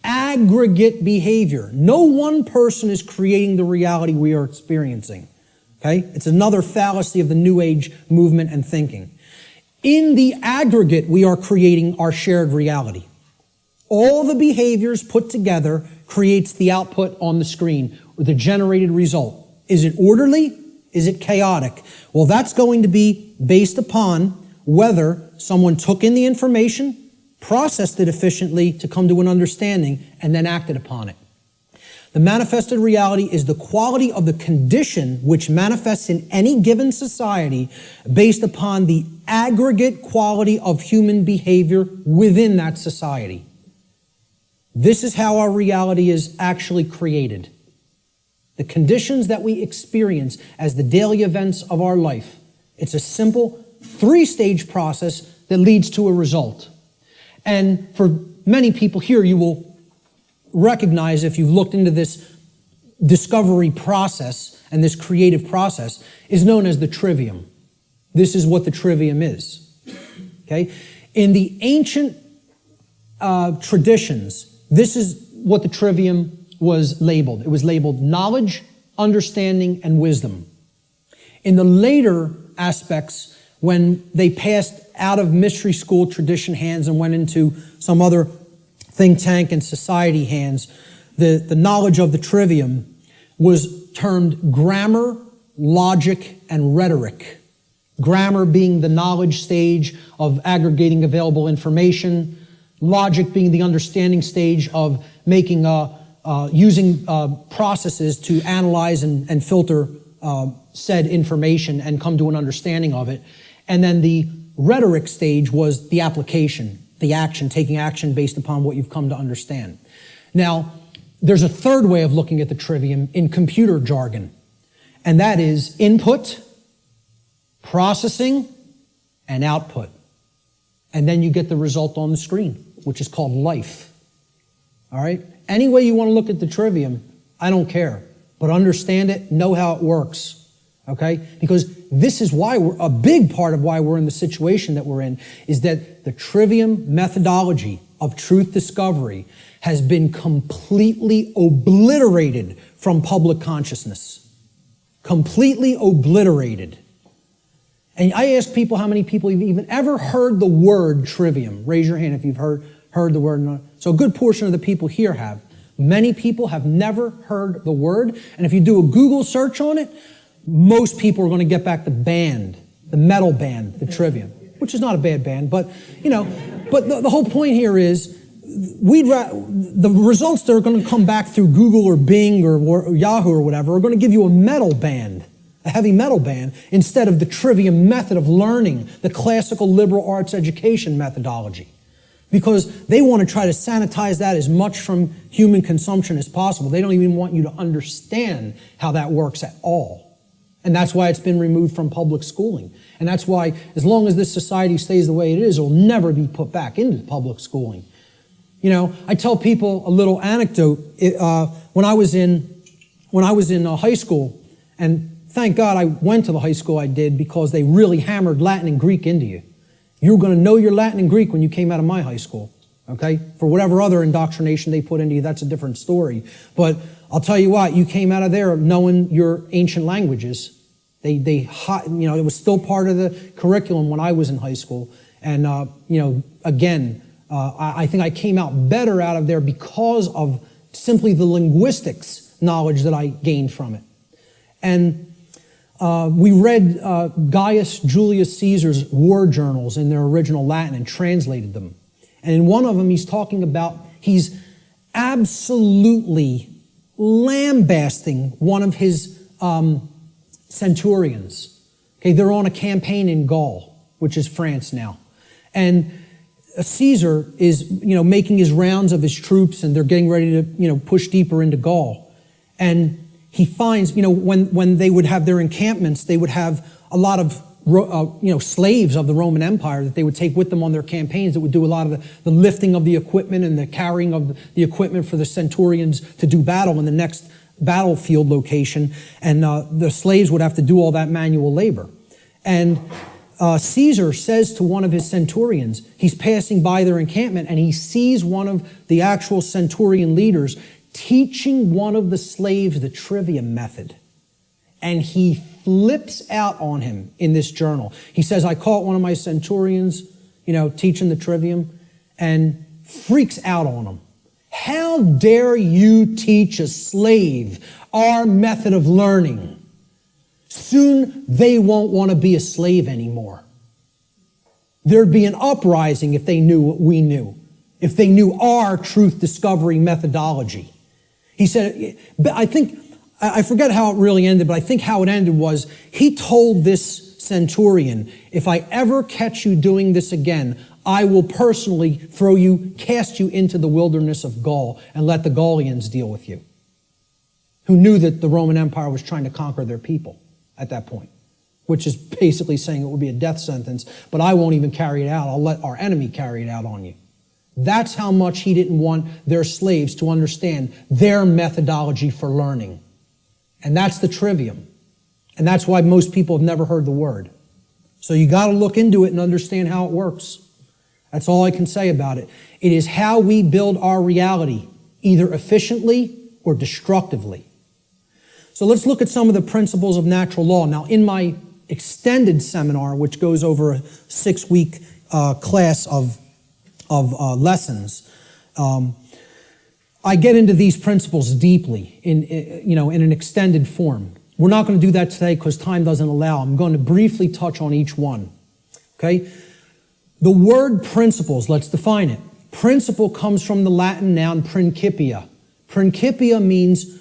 Aggregate behavior. No one person is creating the reality we are experiencing. Okay? It's another fallacy of the New Age movement and thinking. In the aggregate, we are creating our shared reality. All the behaviors put together creates the output on the screen, or the generated result. Is it orderly? Is it chaotic? Well, that's going to be based upon whether someone took in the information, processed it efficiently to come to an understanding, and then acted upon it. The manifested reality is the quality of the condition which manifests in any given society based upon the aggregate quality of human behavior within that society. This is how our reality is actually created. The conditions that we experience as the daily events of our life. It's a simple 3-stage process that leads to a result. And for many people here, you will recognize, if you've looked into this discovery process and this creative process, is known as the trivium. This is what the trivium is. Okay? In the ancient traditions, this is what the trivium was labeled. It was labeled knowledge, understanding, and wisdom. In the later aspects, when they passed out of mystery school tradition hands and went into some other think tank and society hands, the knowledge of the trivium was termed grammar, logic, and rhetoric. Grammar being the knowledge stage of aggregating available information, logic being the understanding stage of making using processes to analyze and filter said information and come to an understanding of it. And then the rhetoric stage was the application, the action, taking action based upon what you've come to understand. Now, there's a third way of looking at the trivium in computer jargon, and that is input, processing, and output. And then you get the result on the screen, which is called life. All right? Any way you want to look at the trivium, I don't care. But understand it, know how it works. Okay? Because this is why a big part of why we're in the situation that we're in is that the trivium methodology of truth discovery has been completely obliterated from public consciousness. Completely obliterated. And I ask people how many people have even ever heard the word trivium. Raise your hand if you've heard the word. So a good portion of the people here have. Many people have never heard the word. And if you do a Google search on it, most people are going to get back the band, the metal band, the trivium, which is not a bad band, but, you know, but the whole point here is the results that are going to come back through Google or Bing or Yahoo or whatever are going to give you a metal band, a heavy metal band, instead of the trivium method of learning, the classical liberal arts education methodology. Because they want to try to sanitize that as much from human consumption as possible. They don't even want you to understand how that works at all. And that's why it's been removed from public schooling. And that's why, as long as this society stays the way it is, it'll never be put back into public schooling. You know, I tell people a little anecdote. When I was in high school, and thank God I went to the high school I did because they really hammered Latin and Greek into you. You were going to know your Latin and Greek when you came out of my high school, okay? For whatever other indoctrination they put into you, that's a different story. But I'll tell you what, you came out of there knowing your ancient languages. It was still part of the curriculum when I was in high school. And, again, I think I came out better out of there because of simply the linguistics knowledge that I gained from it. And we read Gaius Julius Caesar's war journals in their original Latin and translated them. And in one of them, he's absolutely lambasting one of his centurions. Okay, they're on a campaign in Gaul, which is France now. And Caesar is, making his rounds of his troops, and they're getting ready to, push deeper into Gaul. And he finds, when they would have their encampments, they would have a lot of, slaves of the Roman Empire that they would take with them on their campaigns that would do a lot of the lifting of the equipment and the carrying of the equipment for the centurions to do battle in the next battlefield location. And the slaves would have to do all that manual labor. And Caesar says to one of his centurions, he's passing by their encampment, and he sees one of the actual centurion leaders teaching one of the slaves the trivium method. And he flips out on him in this journal. He says, I caught one of my centurions, teaching the trivium, and freaks out on him. How dare you teach a slave our method of learning? Soon they won't want to be a slave anymore. There'd be an uprising if they knew what we knew, if they knew our truth discovery methodology. He said, I forget how it really ended, but I think how it ended was, he told this centurion, if I ever catch you doing this again, I will personally cast you into the wilderness of Gaul and let the Gaulians deal with you, who knew that the Roman Empire was trying to conquer their people at that point, which is basically saying it would be a death sentence, but I won't even carry it out. I'll let our enemy carry it out on you. That's how much he didn't want their slaves to understand their methodology for learning. And that's the trivium. And that's why most people have never heard the word. So you got to look into it and understand how it works. That's all I can say about it. It is how we build our reality, either efficiently or destructively. So let's look at some of the principles of natural law. Now, in my extended seminar, which goes over a 6-week class of lessons, I get into these principles deeply in an extended form. We're not going to do that today because time doesn't allow. I'm going to briefly touch on each one. Okay? The word principles, let's define it. Principle comes from the Latin noun principia. Principia means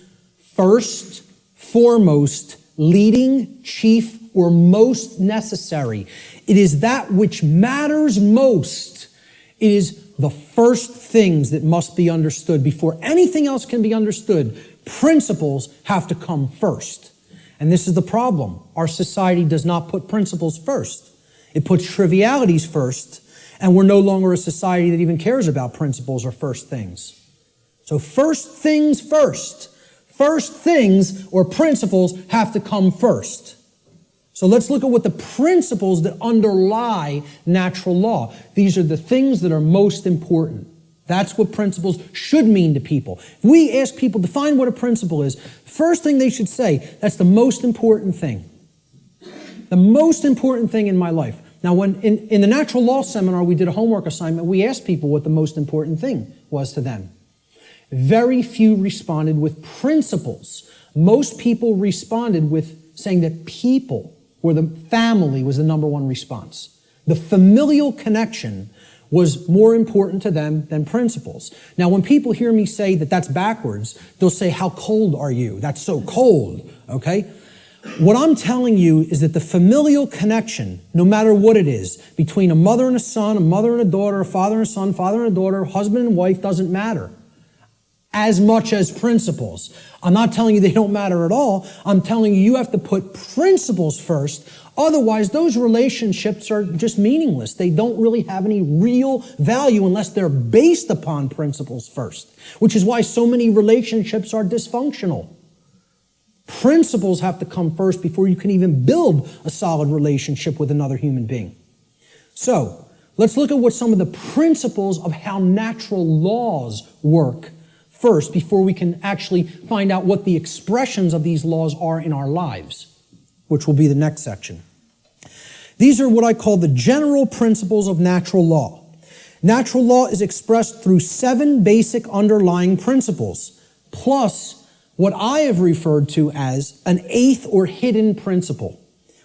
first, foremost, leading, chief, or most necessary. It is that which matters most. It is the first things that must be understood. Before anything else can be understood, principles have to come first. And this is the problem. Our society does not put principles first. It puts trivialities first, and we're no longer a society that even cares about principles or first things. So first things first. First things or principles have to come first. So let's look at what the principles that underlie natural law. These are the things that are most important. That's what principles should mean to people. If we ask people to define what a principle is, first thing they should say, that's the most important thing. The most important thing in my life. Now, when in the natural law seminar, we did a homework assignment, we asked people what the most important thing was to them. Very few responded with principles. Most people responded with saying that people or the family was the number one response. The familial connection was more important to them than principles. Now, when people hear me say that that's backwards, they'll say, how cold are you? That's so cold, okay? What I'm telling you is that the familial connection, no matter what it is, between a mother and a son, a mother and a daughter, a father and a son, father and a daughter, husband and wife, doesn't matter as much as principles. I'm not telling you they don't matter at all. I'm telling you you have to put principles first. Otherwise, those relationships are just meaningless. They don't really have any real value unless they're based upon principles first, which is why so many relationships are dysfunctional. Principles have to come first before you can even build a solid relationship with another human being. So, let's look at what some of the principles of how natural laws work first before we can actually find out what the expressions of these laws are in our lives, which will be the next section. These are what I call the general principles of natural law. Natural law is expressed through 7 basic underlying principles, plus what I have referred to as an 8th or hidden principle,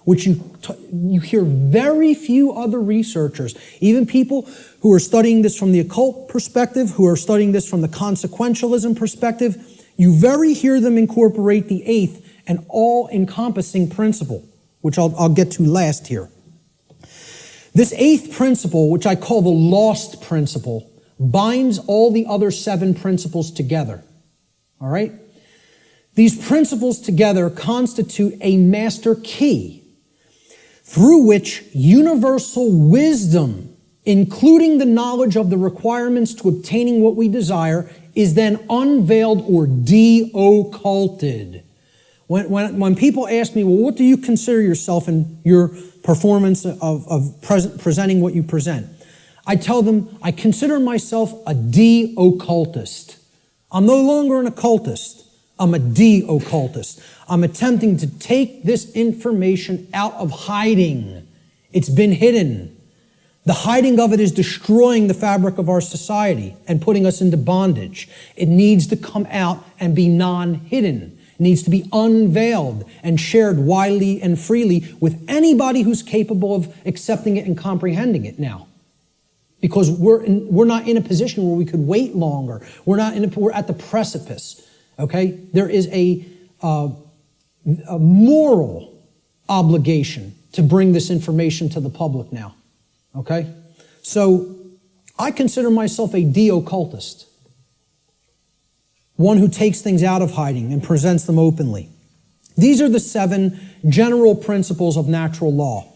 which you hear very few other researchers, even people who are studying this from the occult perspective, who are studying this from the consequentialism perspective, you very hear them incorporate the 8th and all-encompassing principle, which I'll get to last here. This 8th principle, which I call the lost principle, binds all the other 7 principles together. All right? These principles together constitute a master key through which universal wisdom, including the knowledge of the requirements to obtaining what we desire, is then unveiled or de-occulted. When people ask me, well, what do you consider yourself in your performance of presenting what you present? I tell them, I consider myself a de-occultist. I'm no longer an occultist. I'm a de-occultist. I'm attempting to take this information out of hiding. It's been hidden. The hiding of it is destroying the fabric of our society and putting us into bondage. It needs to come out and be non-hidden. It needs to be unveiled and shared widely and freely with anybody who's capable of accepting it and comprehending it now. Because we're not in a position where we could wait longer. We're at the precipice. okay? There is a moral obligation to bring this information to the public now, okay? So I consider myself a de-occultist, one who takes things out of hiding and presents them openly. These are the 7 general principles of natural law.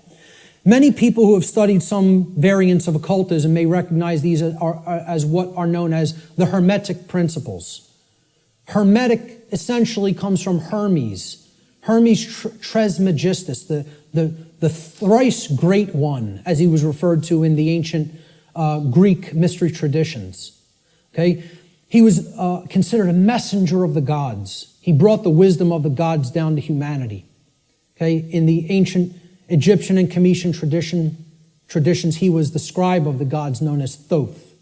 Many people who have studied some variants of occultism may recognize these as what are known as the Hermetic principles. Hermetic essentially comes from Hermes. Hermes Trismegistus, the thrice great one, as he was referred to in the ancient Greek mystery traditions. Okay? He was considered a messenger of the gods. He brought the wisdom of the gods down to humanity. Okay? In the ancient Egyptian and Cometian traditions, he was the scribe of the gods known as Thoth.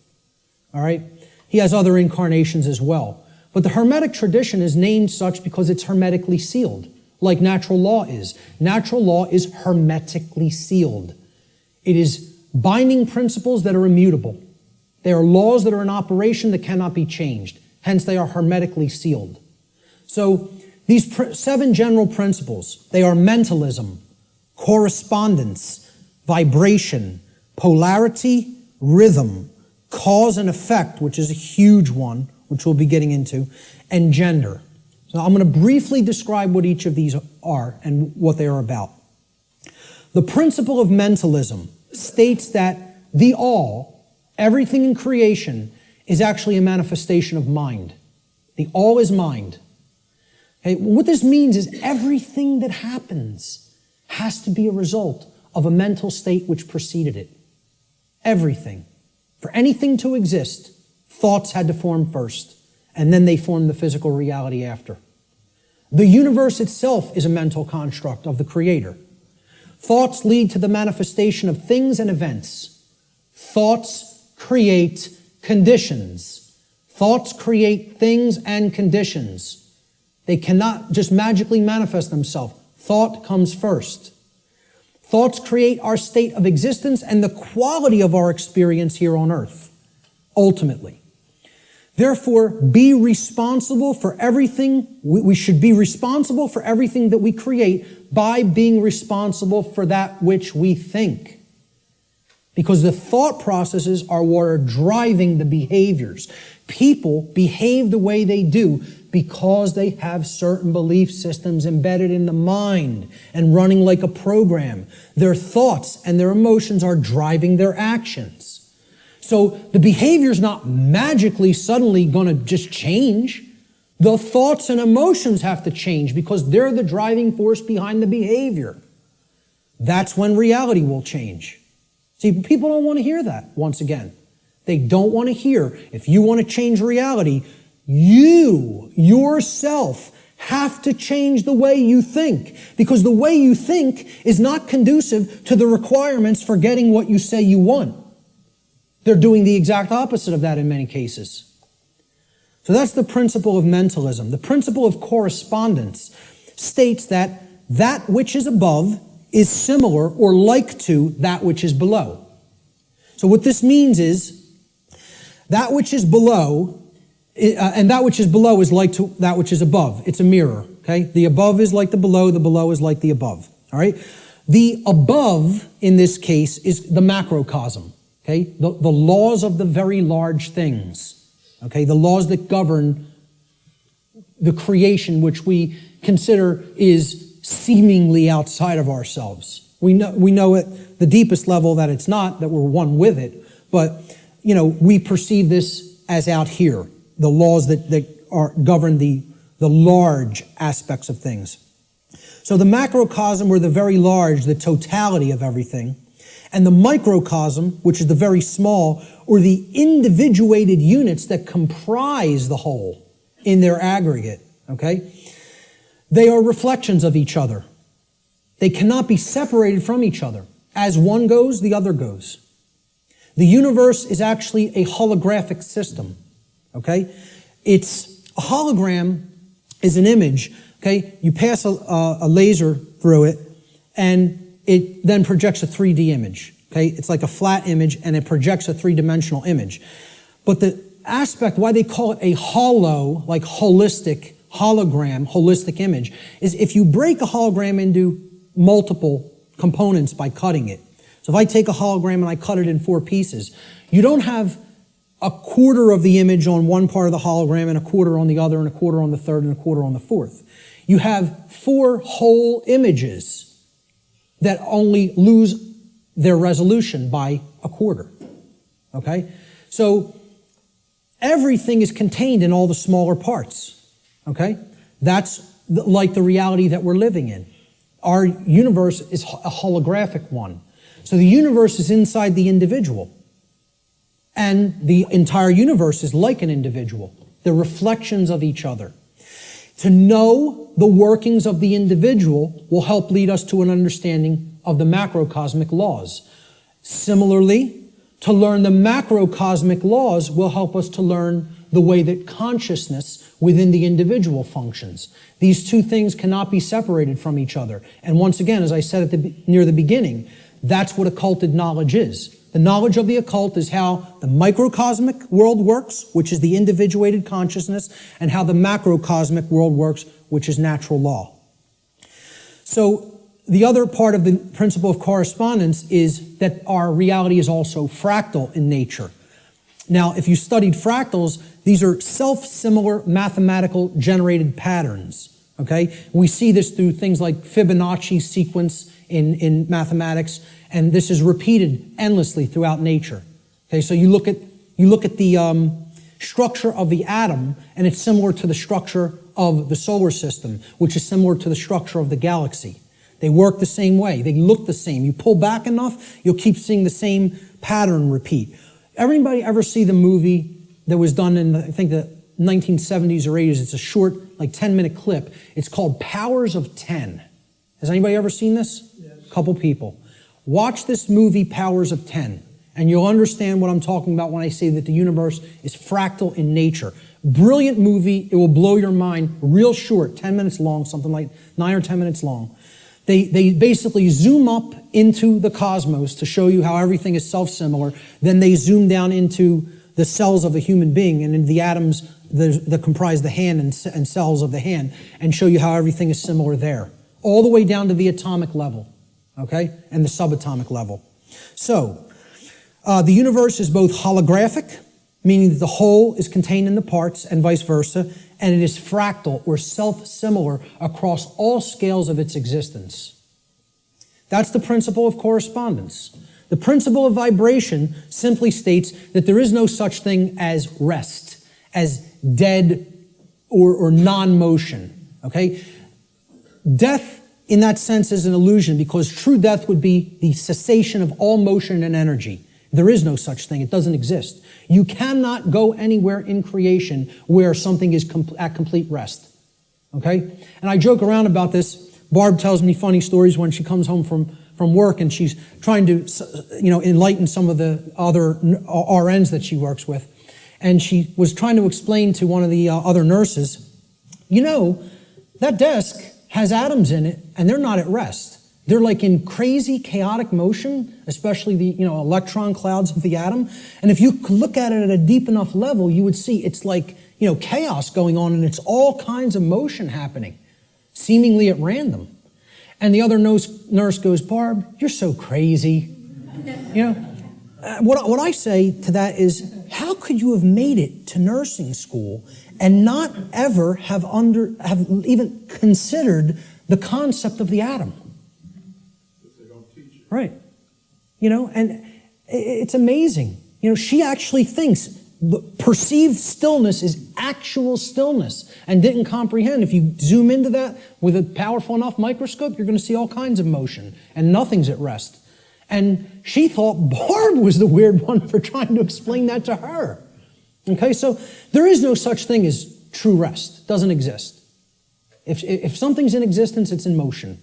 All right? He has other incarnations as well. But the Hermetic tradition is named such because it's hermetically sealed, like natural law is. Natural law is hermetically sealed. It is binding principles that are immutable. They are laws that are in operation that cannot be changed. Hence, they are hermetically sealed. So, these 7 general principles, they are mentalism, correspondence, vibration, polarity, rhythm, cause and effect, which is a huge one, which we'll be getting into, and gender. So I'm going to briefly describe what each of these are and what they are about. The principle of mentalism states that the all, everything in creation, is actually a manifestation of mind. The all is mind. Okay? What this means is everything that happens has to be a result of a mental state which preceded it. Everything. For anything to exist, thoughts had to form first, and then they formed the physical reality after. The universe itself is a mental construct of the Creator. Thoughts lead to the manifestation of things and events. Thoughts create conditions. Thoughts create things and conditions. They cannot just magically manifest themselves. Thought comes first. Thoughts create our state of existence and the quality of our experience here on earth, ultimately. Therefore, be responsible for everything. We should be responsible for everything that we create by being responsible for that which we think. Because the thought processes are what are driving the behaviors. People behave the way they do because they have certain belief systems embedded in the mind and running like a program. Their thoughts and their emotions are driving their actions. So the behavior is not magically suddenly going to just change. The thoughts and emotions have to change because they're the driving force behind the behavior. That's when reality will change. See, people don't want to hear that, once again. They don't want to hear, if you want to change reality, you, yourself, have to change the way you think. Because the way you think is not conducive to the requirements for getting what you say you want. They're doing the exact opposite of that in many cases. So that's the principle of mentalism. The principle of correspondence states that that which is above is similar or like to that which is below. So what this means is that which is below, and that which is below is like to that which is above. It's a mirror, okay? The above is like the below is like the above, all right? The above, in this case, is the macrocosm, okay? The laws of the very large things, okay? The laws that govern the creation which we consider is seemingly outside of ourselves. We know at the deepest level that it's not, that we're one with it, but, we perceive this as out here. The laws that govern the large aspects of things. So the macrocosm, or the very large, the totality of everything, and the microcosm, which is the very small, or the individuated units that comprise the whole in their aggregate, okay? They are reflections of each other. They cannot be separated from each other. As one goes, the other goes. The universe is actually a holographic system. Okay? It's a hologram is an image, okay? You pass a laser through it, and it then projects a 3D image, okay? It's like a flat image, and it projects a three-dimensional image. But the aspect, why they call it a hollow, like holistic, hologram, holistic image, is if you break a hologram into multiple components by cutting it. So if I take a hologram and I cut it in 4 pieces, you don't have a quarter of the image on one part of the hologram and a quarter on the other and a quarter on the third and a quarter on the fourth. You have 4 whole images that only lose their resolution by a quarter. Okay? So everything is contained in all the smaller parts. Okay? That's like the reality that we're living in. Our universe is a holographic one. So the universe is inside the individual. And the entire universe is like an individual. They're reflections of each other. To know the workings of the individual will help lead us to an understanding of the macrocosmic laws. Similarly, to learn the macrocosmic laws will help us to learn the way that consciousness within the individual functions. These two things cannot be separated from each other. And once again, as I said near the beginning, that's what occulted knowledge is. The knowledge of the occult is how the microcosmic world works, which is the individuated consciousness, and how the macrocosmic world works, which is natural law. So the other part of the principle of correspondence is that our reality is also fractal in nature. Now, if you studied fractals, these are self-similar mathematical generated patterns. Okay? We see this through things like Fibonacci sequence in mathematics, and this is repeated endlessly throughout nature. Okay, so you look at the structure of the atom, and it's similar to the structure of the solar system, which is similar to the structure of the galaxy. They work the same way. They look the same. You pull back enough, you'll keep seeing the same pattern repeat. Everybody ever see the movie that was done in, I think, the 1970s or 80s? It's a short, like 10-minute clip. It's called Powers of 10. Has anybody ever seen this? Yes. A couple people. Watch this movie, Powers of 10, and you'll understand what I'm talking about when I say that the universe is fractal in nature. Brilliant movie. It will blow your mind. Real short, 10 minutes long, something like 9 or 10 minutes long. They basically zoom up into the cosmos to show you how everything is self-similar. Then they zoom down into the cells of a human being and in the atoms that comprise the hand and cells of the hand, and show you how everything is similar there, all the way down to the atomic level, okay, and the subatomic level. So, the universe is both holographic, meaning that the whole is contained in the parts, and vice versa, and it is fractal or self-similar across all scales of its existence. That's the principle of correspondence. The principle of vibration simply states that there is no such thing as rest, as dead or non-motion, okay? Death, in that sense, is an illusion, because true death would be the cessation of all motion and energy. There is no such thing. It doesn't exist. You cannot go anywhere in creation where something is at complete rest, okay? And I joke around about this. Barb tells me funny stories when she comes home from work, and she's trying to, enlighten some of the other RNs that she works with. And she was trying to explain to one of the other nurses, that desk has atoms in it, and they're not at rest. They're like in crazy, chaotic motion, especially the electron clouds of the atom. And if you look at it at a deep enough level, you would see it's like chaos going on, and it's all kinds of motion happening, seemingly at random. And the other nurse goes, "Barb, you're so crazy." What I say to that is, how could you have made it to nursing school and not ever have even considered the concept of the atom? Right. And it's amazing. She actually thinks perceived stillness is actual stillness, and didn't comprehend. If you zoom into that with a powerful enough microscope, you're going to see all kinds of motion, and nothing's at rest. And she thought Barb was the weird one for trying to explain that to her. Okay, so there is no such thing as true rest. It doesn't exist. If something's in existence, it's in motion.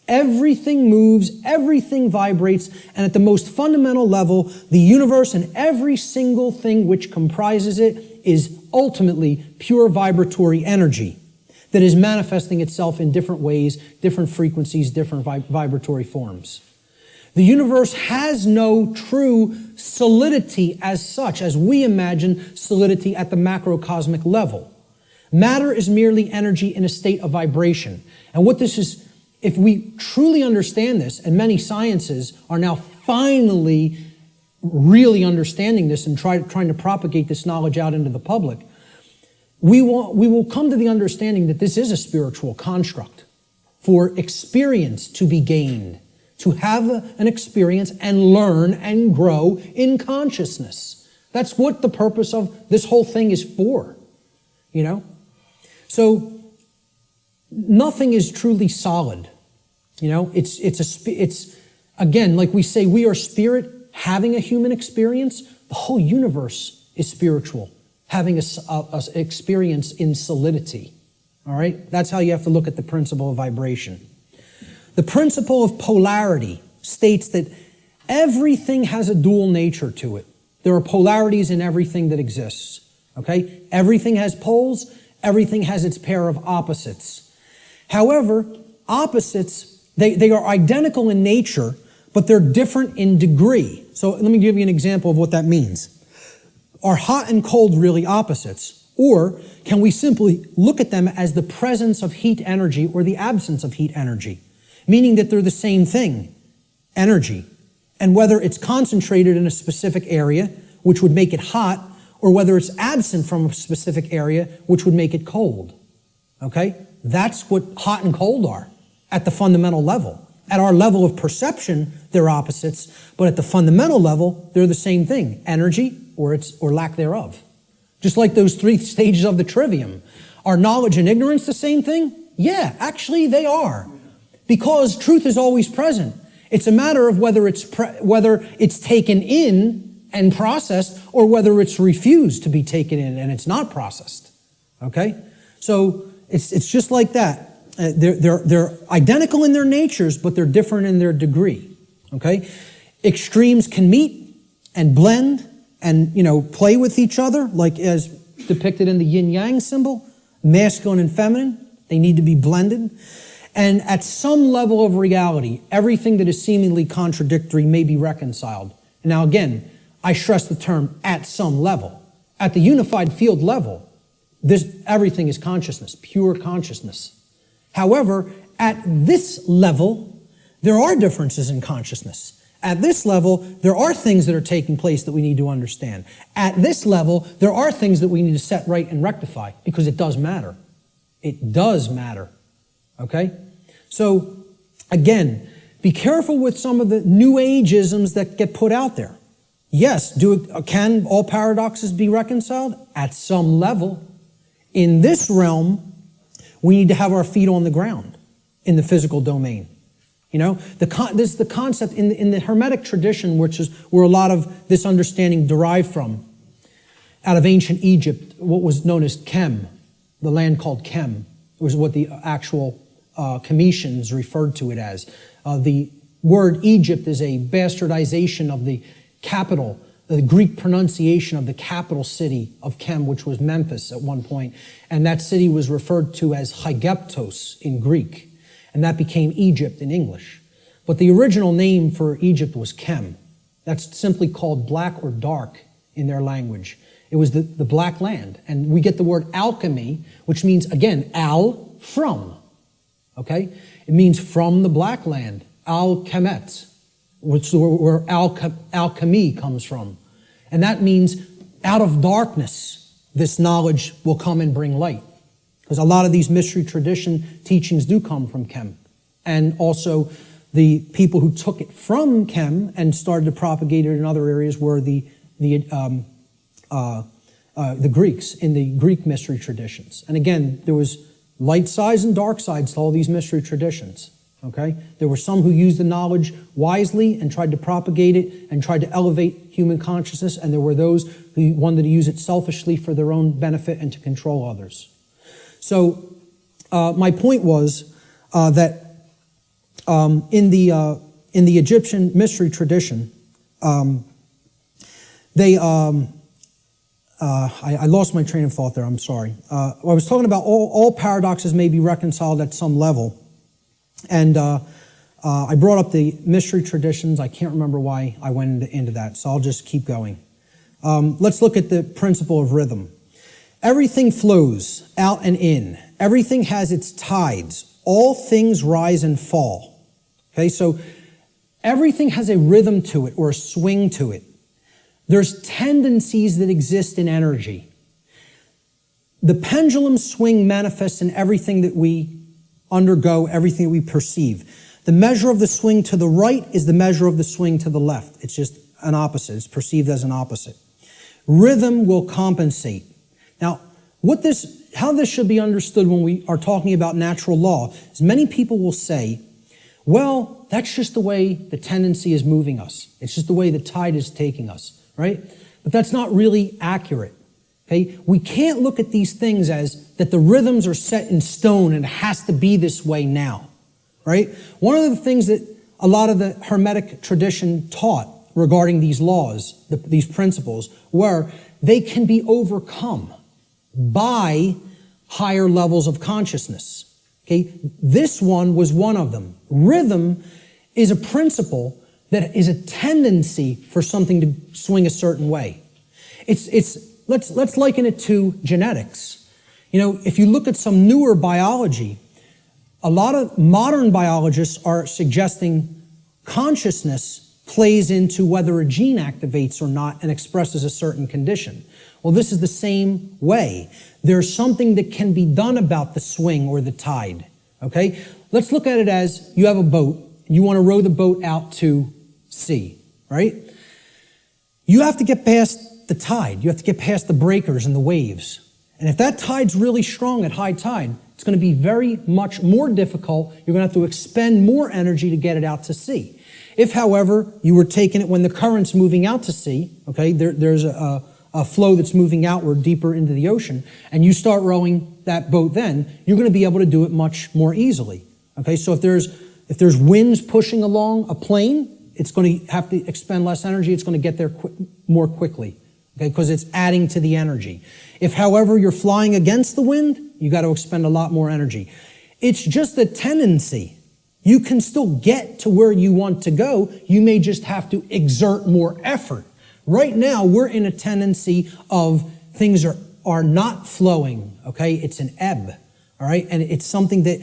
Everything moves, everything vibrates, and at the most fundamental level, the universe and every single thing which comprises it is ultimately pure vibratory energy that is manifesting itself in different ways, different frequencies, different vibratory forms. The universe has no true solidity as such, as we imagine solidity at the macrocosmic level. Matter is merely energy in a state of vibration. And what this is, if we truly understand this, and many sciences are now finally really understanding this and trying to propagate this knowledge out into the public, we will come to the understanding that this is a spiritual construct for experience to be gained, to have an experience and learn and grow in consciousness. That's what the purpose of this whole thing is for, you know? So nothing is truly solid, you know? It's again, like we say, we are spirit having a human experience. The whole universe is spiritual, having a experience in solidity. All right? That's how you have to look at the principle of vibration. The principle of polarity states that everything has a dual nature to it. There are polarities in everything that exists. Okay? Everything has poles. Everything has its pair of opposites. However, opposites, they are identical in nature, but they're different in degree. So let me give you an example of what that means. Are hot and cold really opposites? Or can we simply look at them as the presence of heat energy or the absence of heat energy? Meaning that they're the same thing, energy. And whether it's concentrated in a specific area, which would make it hot, or whether it's absent from a specific area, which would make it cold. Okay? That's what hot and cold are at the fundamental level. At our level of perception, they're opposites, but at the fundamental level, they're the same thing, energy or lack thereof. Just like those 3 stages of the trivium. Are knowledge and ignorance the same thing? Yeah, actually they are. Because truth is always present. It's a matter of whether it's taken in and processed, or whether it's refused to be taken in and it's not processed. Okay? So it's just like that. They're identical in their natures, but they're different in their degree. Okay? Extremes can meet and blend and, you know, play with each other, like as depicted in the yin-yang symbol, masculine and feminine. They need to be blended. And at some level of reality, everything that is seemingly contradictory may be reconciled. Now again, I stress the term at some level. At the unified field level, everything is consciousness, pure consciousness. However, at this level, there are differences in consciousness. At this level, there are things that are taking place that we need to understand. At this level, there are things that we need to set right and rectify, because it does matter. It does matter. Okay? So, again, be careful with some of the New Age-isms that get put out there. Yes, can all paradoxes be reconciled? At some level. In this realm, we need to have our feet on the ground in the physical domain. You know, this is the concept in the Hermetic tradition, which is where a lot of this understanding derived from. Out of ancient Egypt, what was known as Kem, the land called Kem, was what the actual Cometians referred to it as. The word Egypt is a bastardization of the capital, the Greek pronunciation of the capital city of Kem, which was Memphis at one point. And that city was referred to as Hygeptos in Greek. And that became Egypt in English. But the original name for Egypt was Kem. That's simply called black or dark in their language. It was the black land. And we get the word alchemy, which means, again, al, from. Okay? It means from the black land. Al-Kemet, which is where alchemy comes from. And that means out of darkness, this knowledge will come and bring light. Because a lot of these mystery tradition teachings do come from Kem. And also the people who took it from Kem and started to propagate it in other areas were the Greeks in the Greek mystery traditions. And again, there was light sides and dark sides to all these mystery traditions. Okay? There were some who used the knowledge wisely and tried to propagate it and tried to elevate human consciousness, and there were those who wanted to use it selfishly for their own benefit and to control others. So my point was that in the Egyptian mystery tradition, I lost my train of thought there, I'm sorry. I was talking about all paradoxes may be reconciled at some level. And I brought up the mystery traditions. I can't remember why I went into that, so I'll just keep going. Let's look at the principle of rhythm. Everything flows out and in. Everything has its tides. All things rise and fall. Okay, so everything has a rhythm to it or a swing to it. There's tendencies that exist in energy. The pendulum swing manifests in everything that we undergo, everything that we perceive. The measure of the swing to the right is the measure of the swing to the left. It's just an opposite. It's perceived as an opposite. Rhythm will compensate. Now, how this should be understood when we are talking about natural law is many people will say, well, that's just the way the tendency is moving us. It's just the way the tide is taking us, right? But that's not really accurate. Okay? We can't look at these things as that the rhythms are set in stone and it has to be this way now, right? One of the things that a lot of the Hermetic tradition taught regarding these laws, these principles, were they can be overcome by higher levels of consciousness. Okay? This one was one of them. Rhythm is a principle that is a tendency for something to swing a certain way. Let's liken it to genetics. You know, if you look at some newer biology, a lot of modern biologists are suggesting consciousness plays into whether a gene activates or not and expresses a certain condition. Well, this is the same way. There's something that can be done about the swing or the tide, okay? Let's look at it as you have a boat, and you want to row the boat out to sea, right? You have to get past the tide. You have to get past the breakers and the waves. And if that tide's really strong at high tide, it's going to be very much more difficult. You're going to have to expend more energy to get it out to sea. If, however, you were taking it when the current's moving out to sea, okay, there's a flow that's moving outward deeper into the ocean, and you start rowing that boat then, you're going to be able to do it much more easily. Okay, so if there's winds pushing along a plane, it's going to have to expend less energy. It's going to get there more quickly, okay, because it's adding to the energy. If, however, you're flying against the wind, you got to expend a lot more energy. It's just a tendency. You can still get to where you want to go. You may just have to exert more effort. Right now, we're in a tendency of things are not flowing, okay? It's an ebb, all right? And it's something that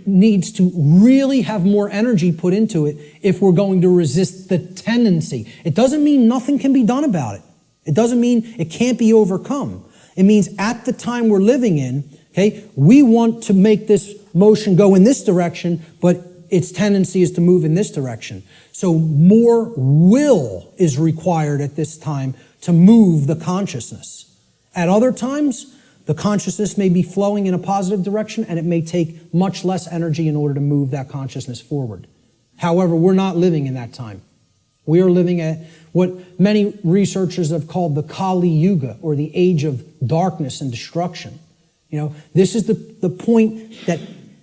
needs to really have more energy put into it if we're going to resist the tendency. It doesn't mean nothing can be done about it. It doesn't mean it can't be overcome. It means at the time we're living in, okay, we want to make this motion go in this direction, but its tendency is to move in this direction. So more will is required at this time to move the consciousness. At other times, the consciousness may be flowing in a positive direction and it may take much less energy in order to move that consciousness forward. However, we're not living in that time. We are living at what many researchers have called the Kali Yuga, or the age of darkness and destruction. You know, this is the point that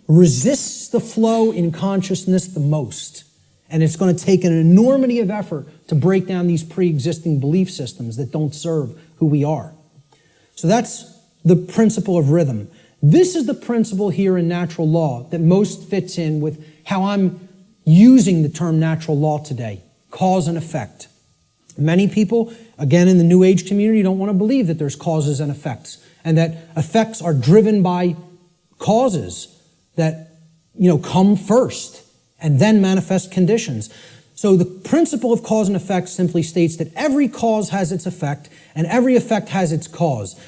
resists the flow in consciousness the most. And it's going to take an enormity of effort to break down these pre-existing belief systems that don't serve who we are. So that's the principle of rhythm. This is the principle here in natural law that most fits in with how I'm using the term natural law today, cause and effect. Many people, again in the New Age community, don't want to believe that there's causes and effects, and that effects are driven by causes that, come first and then manifest conditions. So the principle of cause and effect simply states that every cause has its effect and every effect has its cause.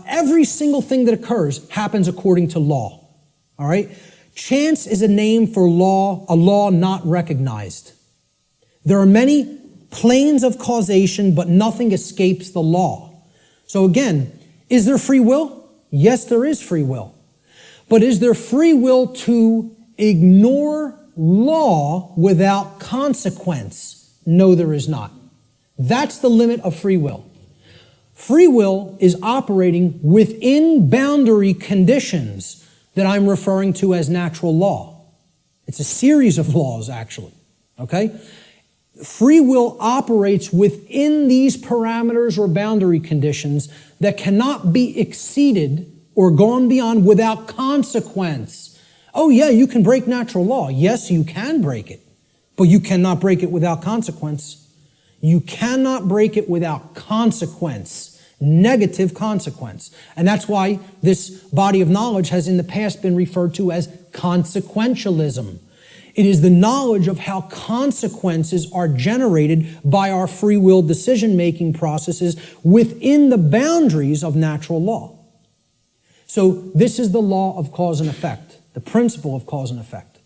Every single thing that occurs happens according to law. All right? Chance is a name for law, a law not recognized. There are many planes of causation, but nothing escapes the law. So again, is there free will? Yes, there is free will. But is there free will to ignore law without consequence? No, there is not. That's the limit of free will. Free will is operating within boundary conditions that I'm referring to as natural law. It's a series of laws, actually, okay? Free will operates within these parameters or boundary conditions that cannot be exceeded or gone beyond without consequence Oh yeah, you can break natural law. Yes, you can break it, but you cannot break it without consequence. You cannot break it without consequence, negative consequence. And that's why this body of knowledge has in the past been referred to as consequentialism. It is the knowledge of how consequences are generated by our free will decision-making processes within the boundaries of natural law. So this is the law of cause and effect, the principle of cause and effect.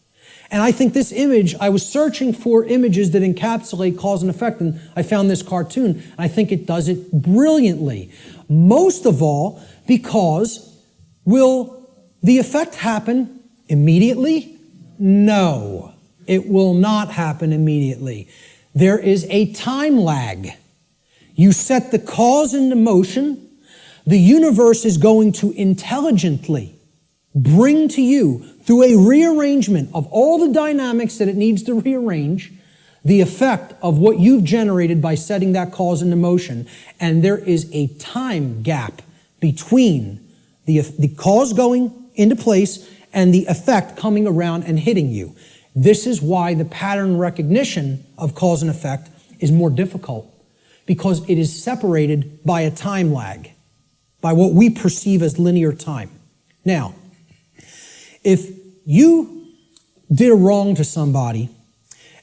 And I think this image, I was searching for images that encapsulate cause and effect, and I found this cartoon, and I think it does it brilliantly. Most of all, because will the effect happen immediately? No, it will not happen immediately. There is a time lag. You set the cause into motion. The universe is going to intelligently bring to you, through a rearrangement of all the dynamics that it needs to rearrange, the effect of what you've generated by setting that cause into motion. And there is a time gap between the cause going into place and the effect coming around and hitting you. This is why the pattern recognition of cause and effect is more difficult, because it is separated by a time lag, by what we perceive as linear time. Now, if you did a wrong to somebody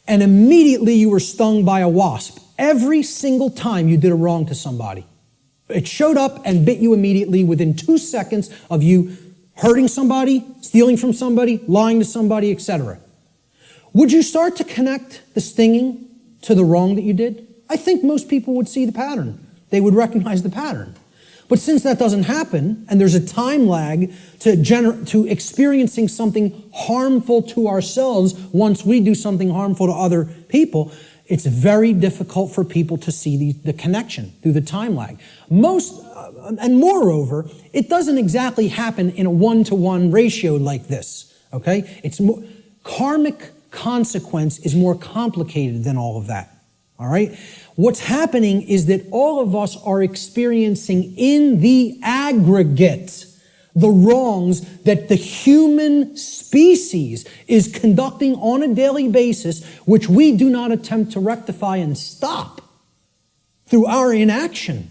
and immediately you were stung by a wasp, every single time you did a wrong to somebody, it showed up and bit you immediately within 2 seconds of you hurting somebody, stealing from somebody, lying to somebody, etc. Would you start to connect the stinging to the wrong that you did? I think most people would see the pattern. They would recognize the pattern. But since that doesn't happen, and there's a time lag to experiencing something harmful to ourselves once we do something harmful to other people, it's very difficult for people to see the connection through the time lag. And moreover, it doesn't exactly happen in a 1-to-1 ratio like this, okay? Karmic consequence is more complicated than all of that, all right? What's happening is that all of us are experiencing in the aggregate the wrongs that the human species is conducting on a daily basis, which we do not attempt to rectify and stop through our inaction.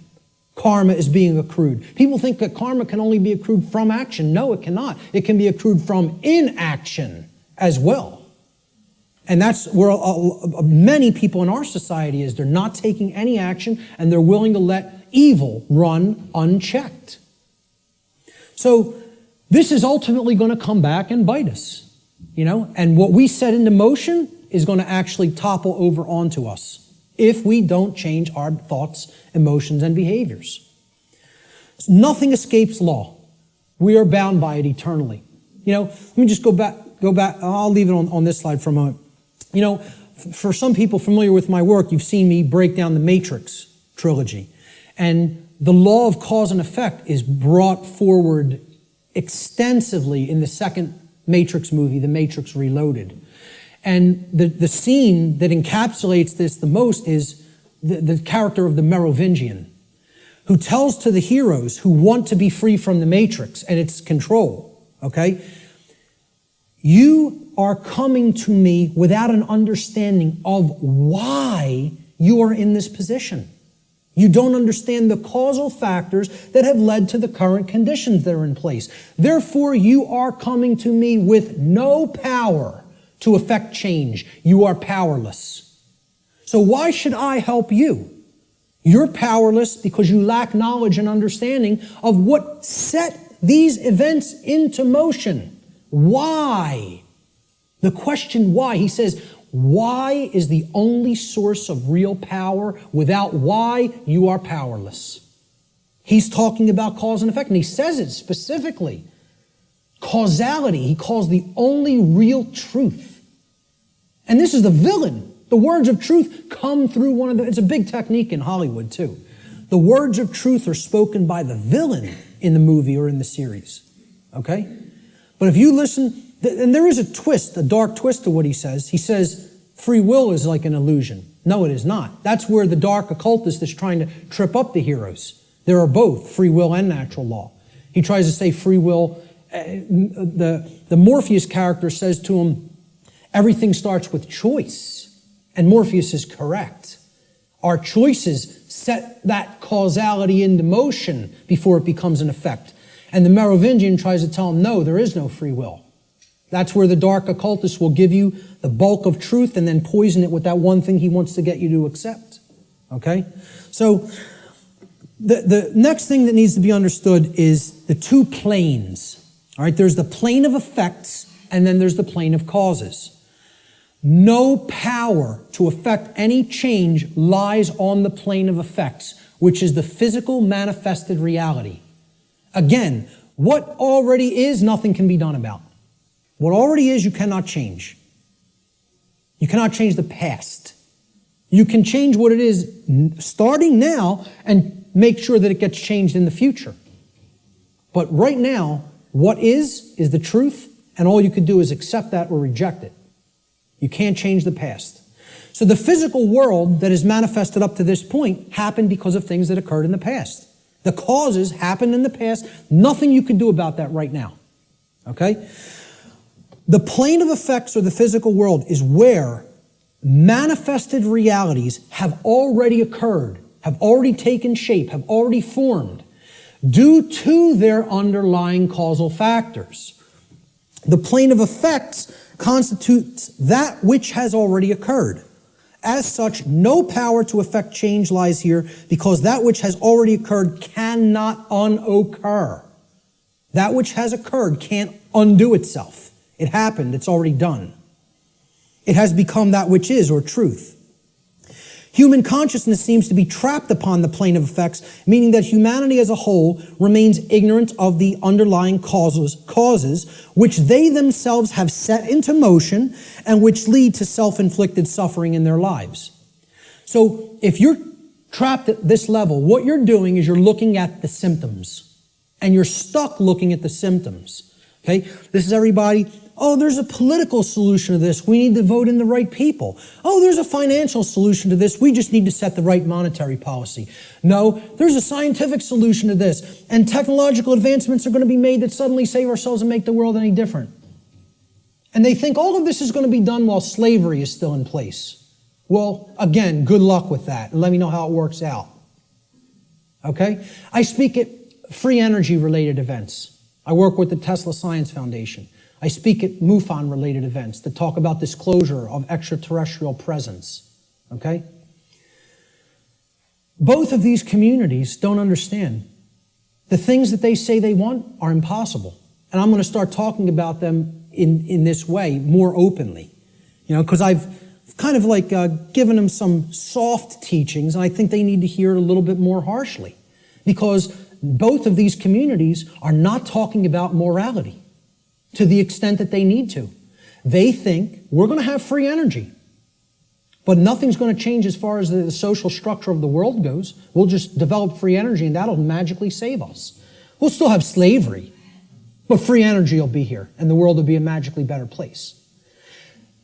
Karma is being accrued. People think that karma can only be accrued from action. No, it cannot. It can be accrued from inaction as well. And that's where many people in our society is. They're not taking any action, and they're willing to let evil run unchecked. So this is ultimately going to come back and bite us, and what we set into motion is going to actually topple over onto us if we don't change our thoughts, emotions, and behaviors. Nothing escapes law. We are bound by it eternally. Let me just go back. I'll leave it on this slide for a moment. For some people familiar with my work, you've seen me break down the Matrix trilogy. And the law of cause and effect is brought forward extensively in the second Matrix movie, The Matrix Reloaded. And the scene that encapsulates this the most is the character of the Merovingian, who tells to the heroes who want to be free from the Matrix and its control, okay? You are coming to me without an understanding of why you are in this position. You don't understand the causal factors that have led to the current conditions that are in place. Therefore, you are coming to me with no power to effect change. You are powerless. So why should I help you? You're powerless because you lack knowledge and understanding of what set these events into motion. Why? The question why, he says, why is the only source of real power. Without why, you are powerless. He's talking about cause and effect, and he says it specifically. Causality, he calls the only real truth. And this is the villain. The words of truth come through it's a big technique in Hollywood too. The words of truth are spoken by the villain in the movie or in the series, okay? But if you listen, and there is a twist, a dark twist to what he says. He says free will is like an illusion. No, it is not. That's where the dark occultist is trying to trip up the heroes. There are both free will and natural law. He tries to say free will the Morpheus character says to him, everything starts with choice. And Morpheus is correct. Our choices set that causality into motion before it becomes an effect. And the Merovingian tries to tell him, no, there is no free will. That's where the dark occultist will give you the bulk of truth and then poison it with that one thing he wants to get you to accept. Okay? So the next thing that needs to be understood is the two planes. All right? There's the plane of effects and then there's the plane of causes. No power to affect any change lies on the plane of effects, which is the physical manifested reality. Again, what already is, nothing can be done about. What already is, you cannot change. You cannot change the past. You can change what it is starting now and make sure that it gets changed in the future. But right now, what is the truth, and all you can do is accept that or reject it. You can't change the past. So the physical world that is manifested up to this point happened because of things that occurred in the past. The causes happened in the past. Nothing you can do about that right now. Okay? The plane of effects or the physical world is where manifested realities have already occurred, have already taken shape, have already formed due to their underlying causal factors. The plane of effects constitutes that which has already occurred. As such, no power to effect change lies here because that which has already occurred cannot unoccur. That which has occurred can't undo itself. It happened, it's already done. It has become that which is, or truth. Human consciousness seems to be trapped upon the plane of effects, meaning that humanity as a whole remains ignorant of the underlying causes which they themselves have set into motion and which lead to self-inflicted suffering in their lives. So if you're trapped at this level, what you're doing is you're looking at the symptoms, and you're stuck looking at the symptoms. Okay? This is everybody. Oh, there's a political solution to this. We need to vote in the right people. Oh, there's a financial solution to this. We just need to set the right monetary policy. No, there's a scientific solution to this. And technological advancements are going to be made that suddenly save ourselves and make the world any different. And they think all of this is going to be done while slavery is still in place. Well, again, good luck with that. And let me know how it works out. Okay? I speak at free energy related events. I work with the Tesla Science Foundation. I speak at MUFON-related events that talk about disclosure of extraterrestrial presence, okay? Both of these communities don't understand. The things that they say they want are impossible. And I'm going to start talking about them in this way more openly, because I've kind of like given them some soft teachings, and I think they need to hear it a little bit more harshly, because both of these communities are not talking about morality to the extent that they need to. They think we're going to have free energy, but nothing's going to change as far as the social structure of the world goes. We'll just develop free energy and that'll magically save us. We'll still have slavery, but free energy will be here and the world will be a magically better place.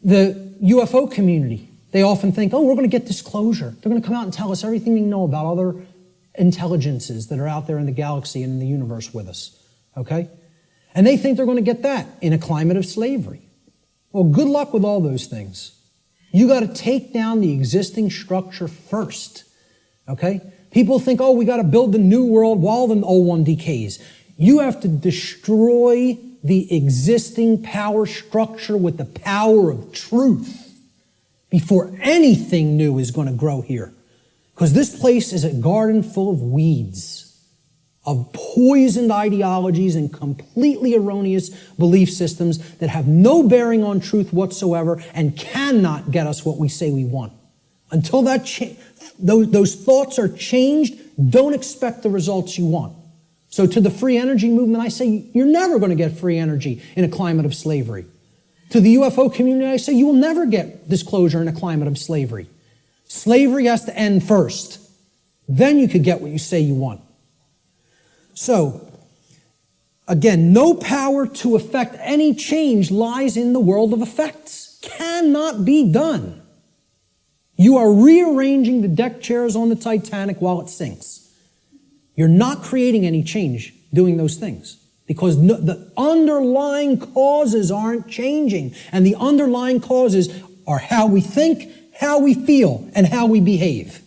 The UFO community, they often think, oh, we're going to get disclosure. They're going to come out and tell us everything they know about other intelligences that are out there in the galaxy and in the universe with us, okay? And they think they're going to get that in a climate of slavery. Well, good luck with all those things. You got to take down the existing structure first, okay? People think, oh, we got to build the new world while the old one decays. You have to destroy the existing power structure with the power of truth before anything new is going to grow here. Because this place is a garden full of weeds, of poisoned ideologies and completely erroneous belief systems that have no bearing on truth whatsoever and cannot get us what we say we want. Until those thoughts are changed, don't expect the results you want. So to the free energy movement, I say you're never going to get free energy in a climate of slavery. To the UFO community, I say you will never get disclosure in a climate of slavery. Slavery has to end first. Then you could get what you say you want. So, again, no power to effect any change lies in the world of effects. Cannot be done. You are rearranging the deck chairs on the Titanic while it sinks. You're not creating any change doing those things. because the underlying causes aren't changing. And the underlying causes are how we think, how we feel, and how we behave.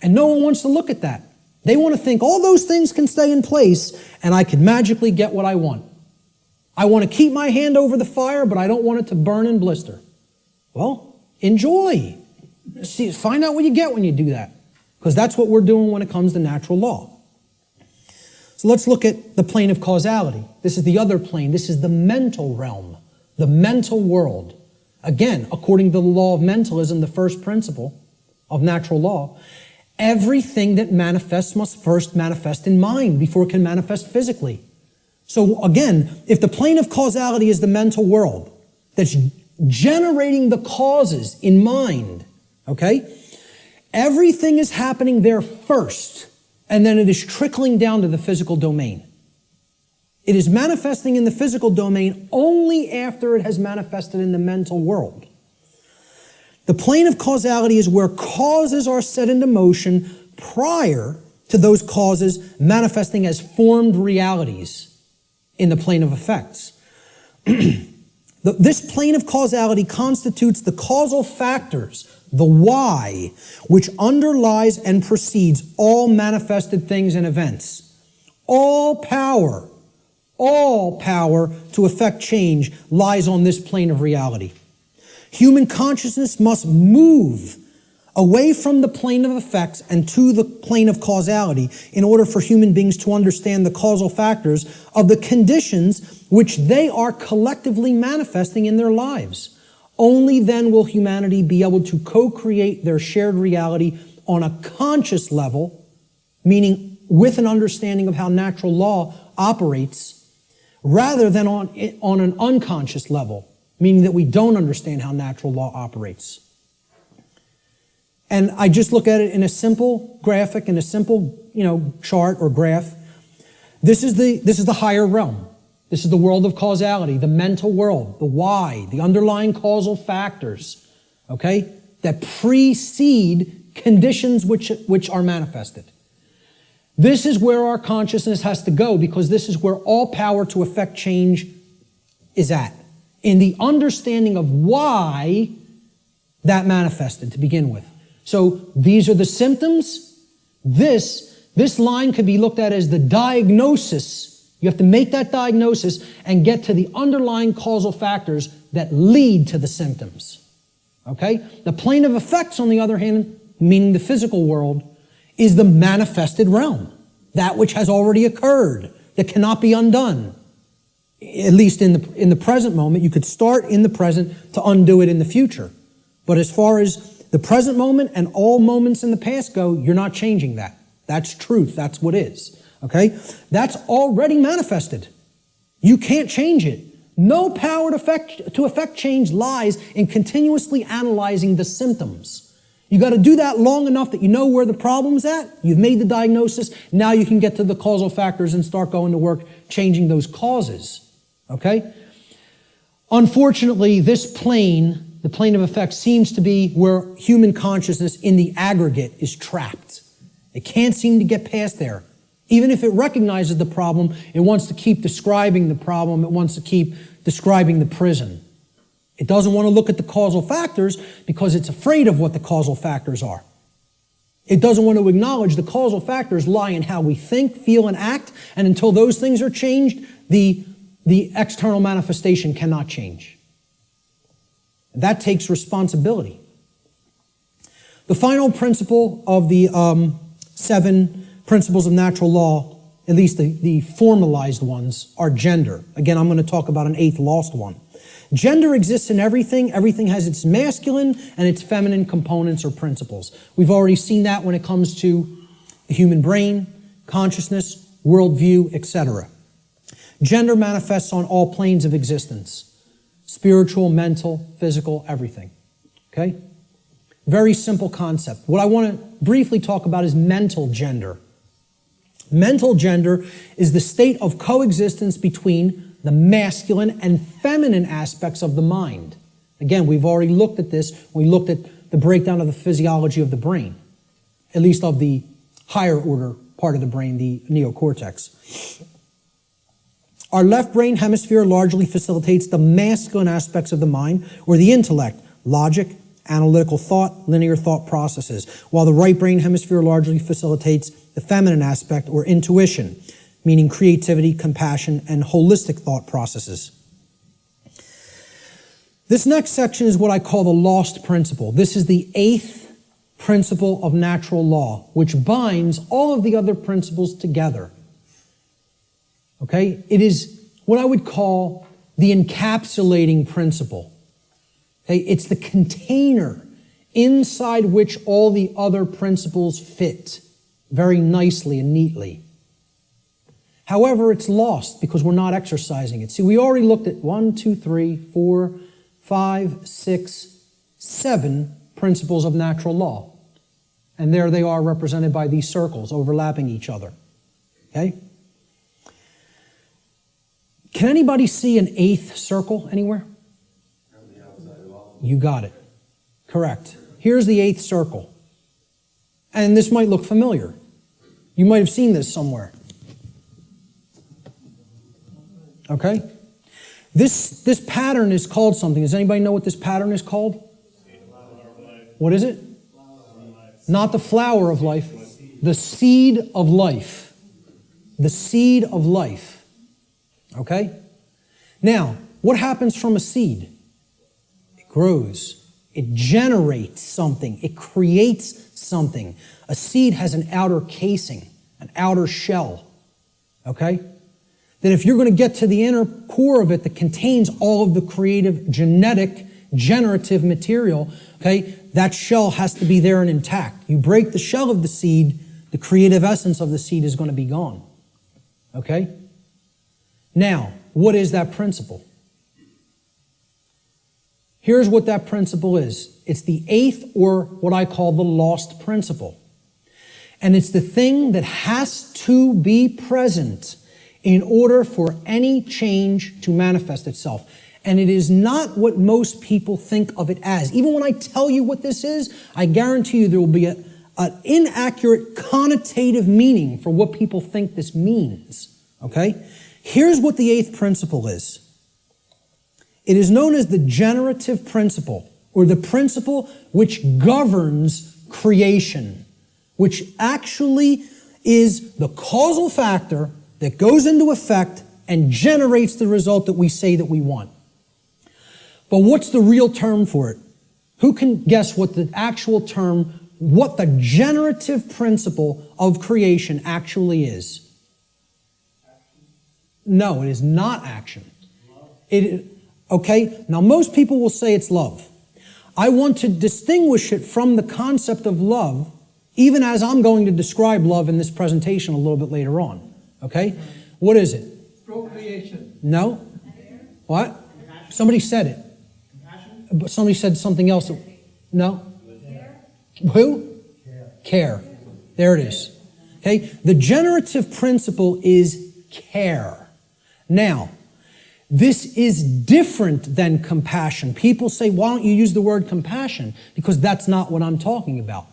And no one wants to look at that. They want to think all those things can stay in place and I can magically get what I want. I want to keep my hand over the fire, but I don't want it to burn and blister. Well, enjoy. See, find out what you get when you do that, because that's what we're doing when it comes to natural law. So let's look at the plane of causality. This is the other plane. This is the mental realm, the mental world. Again, according to the law of mentalism, the first principle of natural law, everything that manifests must first manifest in mind before it can manifest physically. So again, if the plane of causality is the mental world that's generating the causes in mind, okay, everything is happening there first, and then it is trickling down to the physical domain. It is manifesting in the physical domain only after it has manifested in the mental world. The plane of causality is where causes are set into motion prior to those causes manifesting as formed realities in the plane of effects. This plane of causality constitutes the causal factors, the why, which underlies and precedes all manifested things and events. All power to effect change lies on this plane of reality. Human consciousness must move away from the plane of effects and to the plane of causality in order for human beings to understand the causal factors of the conditions which they are collectively manifesting in their lives. Only then will humanity be able to co-create their shared reality on a conscious level, meaning with an understanding of how natural law operates, rather than on an unconscious level, meaning that we don't understand how natural law operates. And I just look at it in a simple graphic, in a simple, chart or graph. This is the higher realm. This is the world of causality, the mental world, the why, the underlying causal factors, okay, that precede conditions which are manifested. This is where our consciousness has to go, because this is where all power to effect change is at, in the understanding of why that manifested to begin with. So these are the symptoms. This line could be looked at as the diagnosis. You have to make that diagnosis and get to the underlying causal factors that lead to the symptoms. Okay? The plane of effects, on the other hand, meaning the physical world, is the manifested realm. That which has already occurred, that cannot be undone. At least in the present moment. You could start in the present to undo it in the future. But as far as the present moment and all moments in the past go, you're not changing that. That's truth. That's what is. Okay? That's already manifested. You can't change it. No power to effect change lies in continuously analyzing the symptoms. You got to do that long enough that you know where the problem's at. You've made the diagnosis. Now you can get to the causal factors and start going to work changing those causes. Okay? Unfortunately, this plane, the plane of effects, seems to be where human consciousness in the aggregate is trapped. It can't seem to get past there. Even if it recognizes the problem, it wants to keep describing the problem. It wants to keep describing the prison. It doesn't want to look at the causal factors because it's afraid of what the causal factors are. It doesn't want to acknowledge the causal factors lie in how we think, feel, and act, and until those things are changed, the external manifestation cannot change. That takes responsibility. The final principle of the 7 principles of natural law, at least the formalized ones, are gender. Again, I'm going to talk about an 8th lost one. Gender exists in everything. Everything has its masculine and its feminine components or principles. We've already seen that when it comes to the human brain, consciousness, worldview, etc. Gender manifests on all planes of existence. Spiritual, mental, physical, everything. Okay? Very simple concept. What I want to briefly talk about is mental gender. Mental gender is the state of coexistence between the masculine and feminine aspects of the mind. Again, we've already looked at this when we looked at the breakdown of the physiology of the brain, at least of the higher order part of the brain, the neocortex. Our left brain hemisphere largely facilitates the masculine aspects of the mind, or the intellect, logic, analytical thought, linear thought processes, while the right brain hemisphere largely facilitates the feminine aspect, or intuition, meaning creativity, compassion, and holistic thought processes. This next section is what I call the lost principle. This is the 8th principle of natural law, which binds all of the other principles together. Okay? It is what I would call the encapsulating principle. Okay? It's the container inside which all the other principles fit very nicely and neatly. However, it's lost because we're not exercising it. See, we already looked at 1, 2, 3, 4, 5, 6, 7 principles of natural law. And there they are represented by these circles overlapping each other. Okay? Can anybody see an 8th circle anywhere? You got it. Correct. Here's the 8th circle. And this might look familiar. You might have seen this somewhere. Okay? This pattern is called something. Does anybody know what this pattern is called? What is it? Not the flower of life. The seed of life. The seed of life. Okay? Now, what happens from a seed? It grows. It generates something. It creates something. A seed has an outer casing, an outer shell. Okay? That if you're going to get to the inner core of it that contains all of the creative, genetic, generative material, okay, that shell has to be there and intact. You break the shell of the seed, the creative essence of the seed is going to be gone. Okay? Now, what is that principle? Here's what that principle is. It's the 8th, or what I call the lost principle. And it's the thing that has to be present in order for any change to manifest itself. And it is not what most people think of it as. Even when I tell you what this is, I guarantee you there will be an inaccurate connotative meaning for what people think this means. Okay? Here's what the 8th principle is. It is known as the generative principle, or the principle which governs creation, which actually is the causal factor that goes into effect and generates the result that we say that we want. But what's the real term for it? Who can guess what the actual term, what the generative principle of creation actually is? No, it is not action. Okay, now most people will say it's love. I want to distinguish it from the concept of love, even as I'm going to describe love in this presentation a little bit later on. Okay? What is it? Procreation. No? What? Compassion. Somebody said it. Compassion. But somebody said something else. No? Care. Who? Care. There it is. Okay? The generative principle is care. Now, this is different than compassion. People say, why don't you use the word compassion? Because that's not what I'm talking about.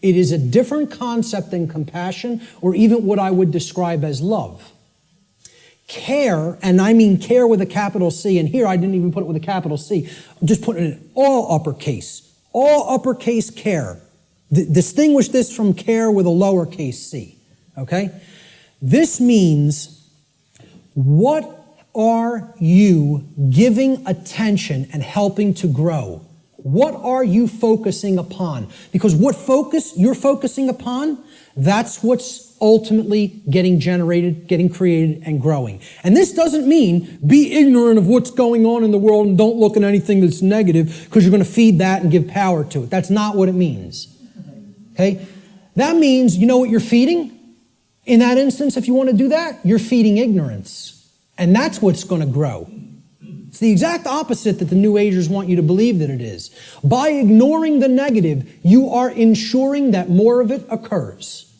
It is a different concept than compassion, or even what I would describe as love. Care, and I mean care with a capital C, and here I didn't even put it with a capital C. I'm just putting it in all uppercase. All uppercase care. Distinguish this from care with a lowercase c. Okay? This means, what are you giving attention and helping to grow? What are you focusing upon? Because what focus you're focusing upon, that's what's ultimately getting generated, getting created, and growing. And this doesn't mean be ignorant of what's going on in the world and don't look at anything that's negative because you're going to feed that and give power to it. That's not what it means. Okay? That means, you know what you're feeding? In that instance, if you want to do that, you're feeding ignorance. And that's what's going to grow. It's the exact opposite that the New Agers want you to believe that it is. By ignoring the negative, you are ensuring that more of it occurs.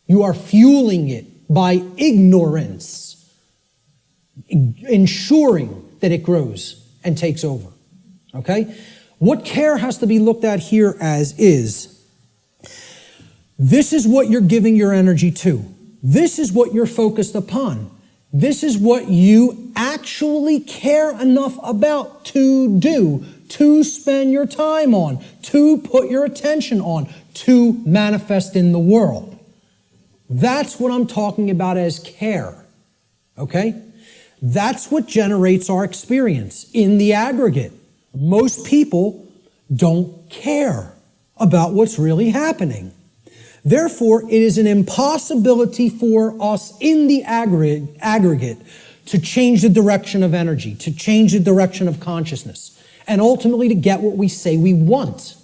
You are fueling it by ignorance, ensuring that it grows and takes over. Okay? What care has to be looked at here as is, this is what you're giving your energy to. This is what you're focused upon. This is what you actually care enough about to do, to spend your time on, to put your attention on, to manifest in the world. That's what I'm talking about as care, okay? That's what generates our experience in the aggregate. Most people don't care about what's really happening. Therefore, it is an impossibility for us in the aggregate to change the direction of energy, to change the direction of consciousness, and ultimately to get what we say we want.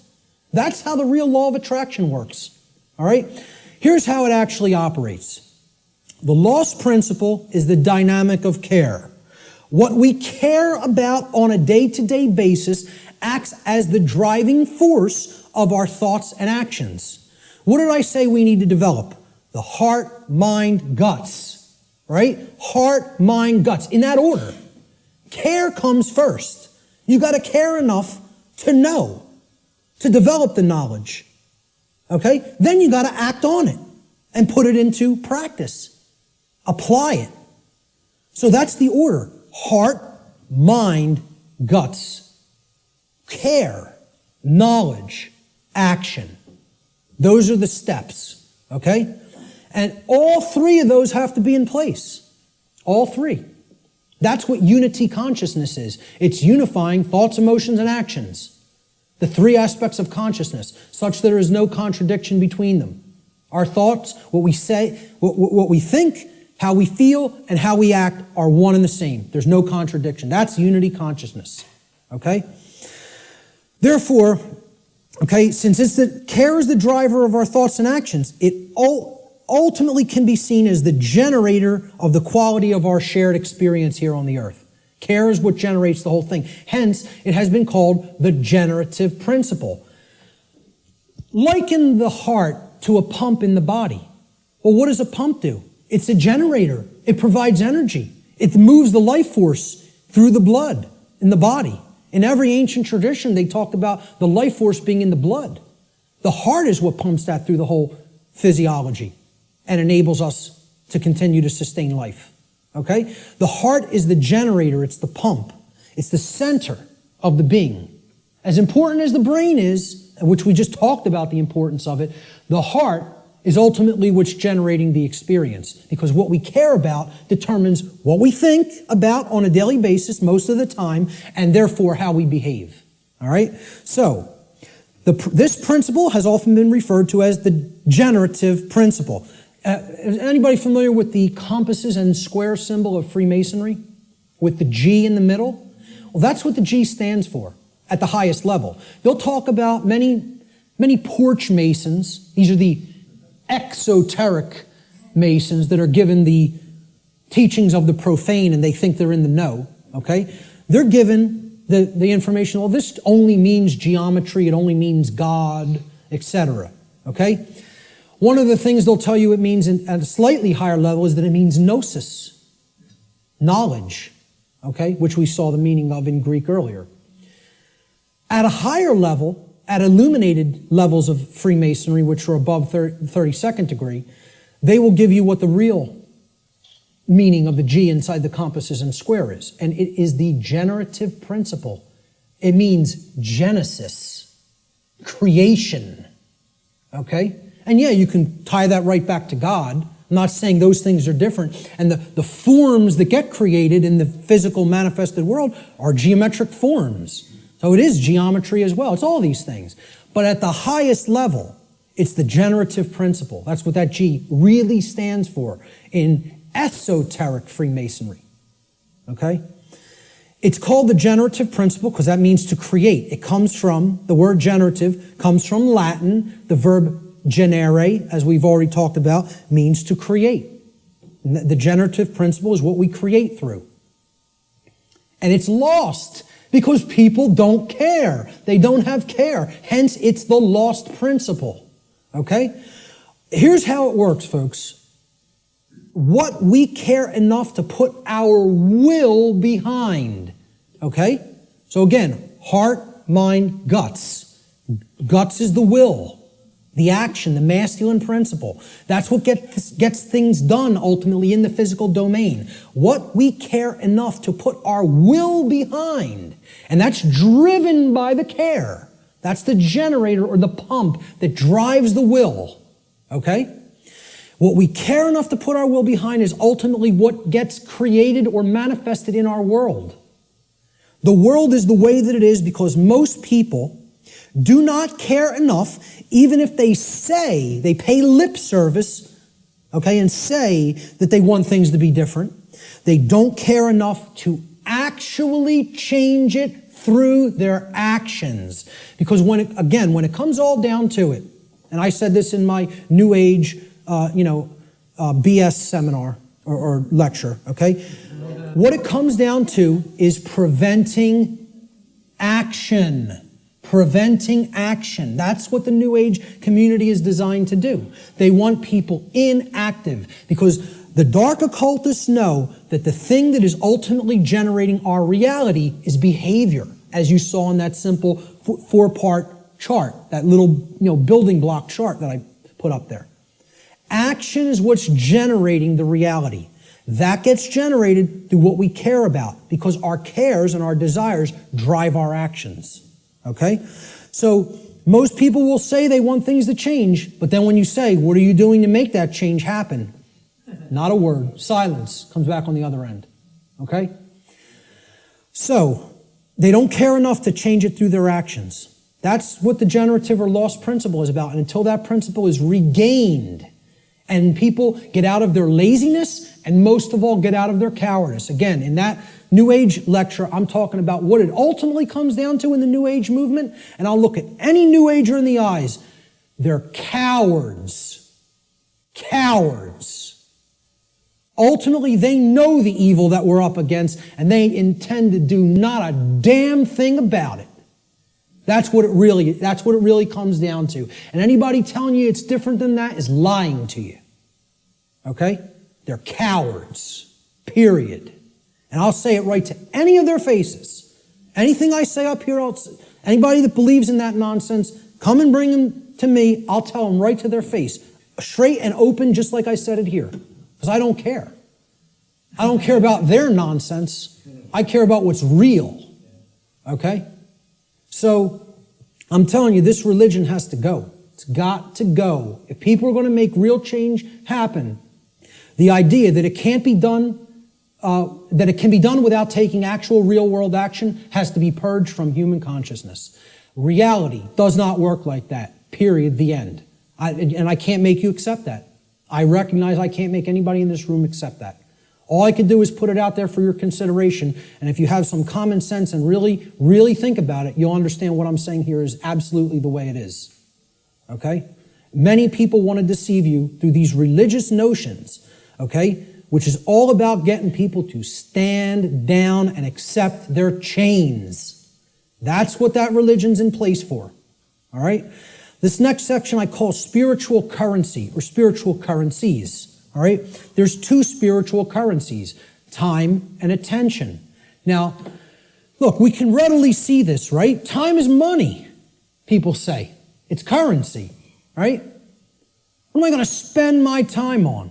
That's how the real law of attraction works, all right? Here's how it actually operates. The lost principle is the dynamic of care. What we care about on a day-to-day basis acts as the driving force of our thoughts and actions. What did I say we need to develop? The heart, mind, guts, right? Heart, mind, guts, in that order. Care comes first. You got to care enough to know, to develop the knowledge, okay? Then you got to act on it and put it into practice. Apply it. So that's the order. Heart, mind, guts. Care, knowledge, action. Those are the steps, okay? And all three of those have to be in place. All three. That's what unity consciousness is. It's unifying thoughts, emotions, and actions. The three aspects of consciousness, such that there is no contradiction between them. Our thoughts, what we say, what we think, how we feel, and how we act are one and the same. There's no contradiction. That's unity consciousness, okay? Therefore, okay, since care is the driver of our thoughts and actions, it ultimately can be seen as the generator of the quality of our shared experience here on the earth. Care is what generates the whole thing. Hence, it has been called the generative principle. Liken the heart to a pump in the body. Well, what does a pump do? It's a generator. It provides energy. It moves the life force through the blood in the body. In every ancient tradition, they talked about the life force being in the blood. The heart is what pumps that through the whole physiology and enables us to continue to sustain life, okay? The heart is the generator. It's the pump. It's the center of the being. As important as the brain is, which we just talked about the importance of it, the heart is ultimately what's generating the experience, because what we care about determines what we think about on a daily basis most of the time, and therefore how we behave. All right? So, this principle has often been referred to as the generative principle. Is anybody familiar with the compasses and square symbol of Freemasonry? With the G in the middle? Well, that's what the G stands for at the highest level. They'll talk about many porch masons. These are the exoteric Masons that are given the teachings of the profane and they think they're in the know, okay? They're given the information, well, this only means geometry, it only means God, etc., okay? One of the things they'll tell you it means at a slightly higher level is that it means gnosis, knowledge, okay, which we saw the meaning of in Greek earlier. At a higher level, at illuminated levels of Freemasonry, which are above 32nd degree, they will give you what the real meaning of the G inside the compasses and square is. And it is the generative principle. It means genesis, creation, okay? And yeah, you can tie that right back to God. I'm not saying those things are different. And the forms that get created in the physical manifested world are geometric forms. So it is geometry as well. It's all these things. But at the highest level, it's the generative principle. That's what that G really stands for in esoteric Freemasonry. Okay? It's called the generative principle because that means to create. It comes from, the word generative comes from Latin. The verb generare, as we've already talked about, means to create. And the generative principle is what we create through. And it's lost because people don't care. They don't have care. Hence, it's the lost principle. Okay? Here's how it works, folks. What we care enough to put our will behind. Okay? So again, heart, mind, guts. Guts is the will. The action, the masculine principle. That's what gets things done ultimately in the physical domain. What we care enough to put our will behind. And that's driven by the care. That's the generator or the pump that drives the will. Okay? What we care enough to put our will behind is ultimately what gets created or manifested in our world. The world is the way that it is because most people do not care enough, even if they say, they pay lip service, okay, and say that they want things to be different. They don't care enough to actually change it through their actions. Because when it comes all down to it, and I said this in my New Age, BS seminar or lecture, okay? What it comes down to is preventing action. Preventing action. That's what the New Age community is designed to do. They want people inactive because the dark occultists know that the thing that is ultimately generating our reality is behavior, as you saw in that simple four-part chart, that little building block chart that I put up there. Action is what's generating the reality. That gets generated through what we care about because our cares and our desires drive our actions. Okay? So most people will say they want things to change, but then when you say, what are you doing to make that change happen? Not a word. Silence comes back on the other end. Okay? So they don't care enough to change it through their actions. That's what the generative or lost principle is about. And until that principle is regained and people get out of their laziness and most of all get out of their cowardice. Again, in that New Age lecture, I'm talking about what it ultimately comes down to in the New Age movement, and I'll look at any New Ager in the eyes. They're cowards. Cowards. Ultimately, they know the evil that we're up against, and they intend to do not a damn thing about it. That's what it really comes down to. And anybody telling you it's different than that is lying to you. Okay? They're cowards. Period. And I'll say it right to any of their faces. Anything I say up here, anybody that believes in that nonsense, come and bring them to me. I'll tell them right to their face. Straight and open, just like I said it here. Because I don't care. I don't care about their nonsense. I care about what's real. Okay? So, I'm telling you, this religion has to go. It's got to go. If people are going to make real change happen, the idea that it can't be done, that it can be done without taking actual real-world action has to be purged from human consciousness. Reality does not work like that. Period. The end. And I can't make you accept that. I recognize I can't make anybody in this room accept that. All I can do is put it out there for your consideration, and if you have some common sense and really, really think about it, you'll understand what I'm saying here is absolutely the way it is. Okay? Many people want to deceive you through these religious notions, okay, which is all about getting people to stand down and accept their chains. That's what that religion's in place for. All right? This next section I call spiritual currency or spiritual currencies. All right? There's two spiritual currencies, time and attention. Now, look, we can readily see this, right? Time is money, people say. It's currency, right? What am I going to spend my time on?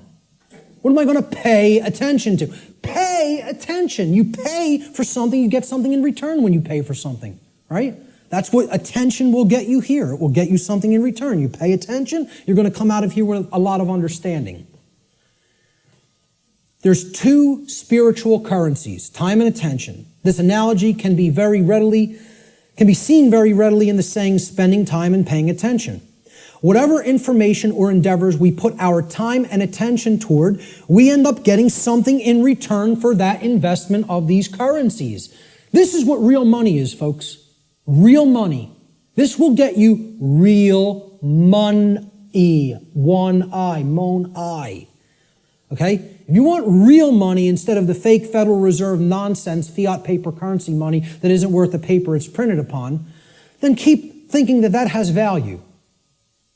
What am I going to pay attention to? Pay attention. You pay for something, you get something in return when you pay for something, right? That's what attention will get you here. It will get you something in return. You pay attention, you're going to come out of here with a lot of understanding. There's two spiritual currencies, time and attention. This analogy can be seen very readily in the saying, spending time and paying attention. Whatever information or endeavors we put our time and attention toward, we end up getting something in return for that investment of these currencies. This is what real money is, folks. Real money. This will get you real money. One I, mon I. Okay? If you want real money instead of the fake Federal Reserve nonsense, fiat paper currency money that isn't worth the paper it's printed upon, then keep thinking that that has value.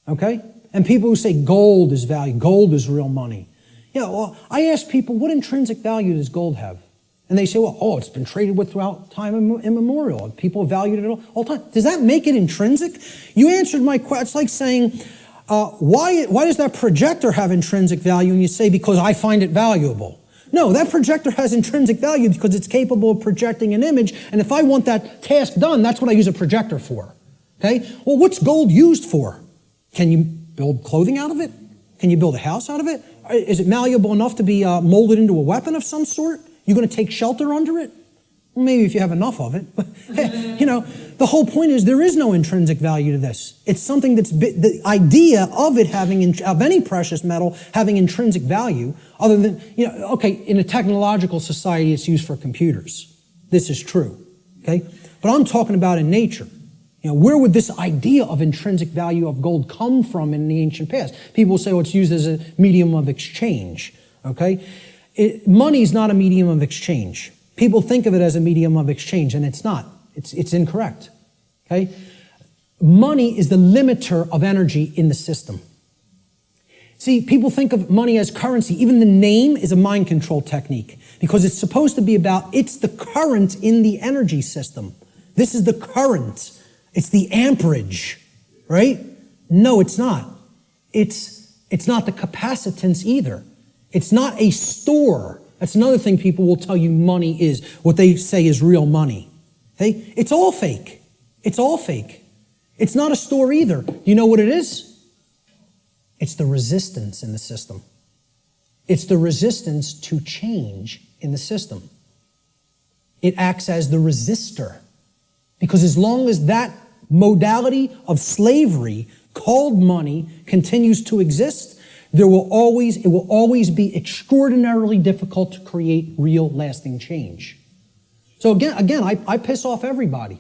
Okay? And people who say gold is value, gold is real money. Yeah, well, I ask people, what intrinsic value does gold have? And they say, well, it's been traded with throughout time immemorial. People have valued it all the time. Does that make it intrinsic? You answered my question. It's like saying, Why does that projector have intrinsic value? And you say, because I find it valuable. No, that projector has intrinsic value because it's capable of projecting an image, and if I want that task done, that's what I use a projector for. Okay? Well, what's gold used for? Can you build clothing out of it? Can you build a house out of it? Is it malleable enough to be molded into a weapon of some sort? You're going to take shelter under it? Well, maybe if you have enough of it. But, you know, the whole point is there is no intrinsic value to this. It's something that's, the idea of it having, of any precious metal having intrinsic value, other than, you know, okay, in a technological society, it's used for computers. This is true, okay? But I'm talking about in nature. You know, where would this idea of intrinsic value of gold come from in the ancient past? People will say, well, it's used as a medium of exchange, okay? Money is not a medium of exchange. People think of it as a medium of exchange, and it's not. It's incorrect, okay? Money is the limiter of energy in the system. See, people think of money as currency. Even the name is a mind control technique because it's supposed to be about, it's the current in the energy system. This is the current. It's the amperage, right? No, it's not. It's not the capacitance either. It's not a store. That's another thing people will tell you money is, what they say is real money. Okay? It's all fake. It's all fake. It's not a store either. You know what it is? It's the resistance in the system. It's the resistance to change in the system. It acts as the resistor. Because as long as that modality of slavery called money continues to exist, it will always be extraordinarily difficult to create real lasting change. So again, I piss off everybody.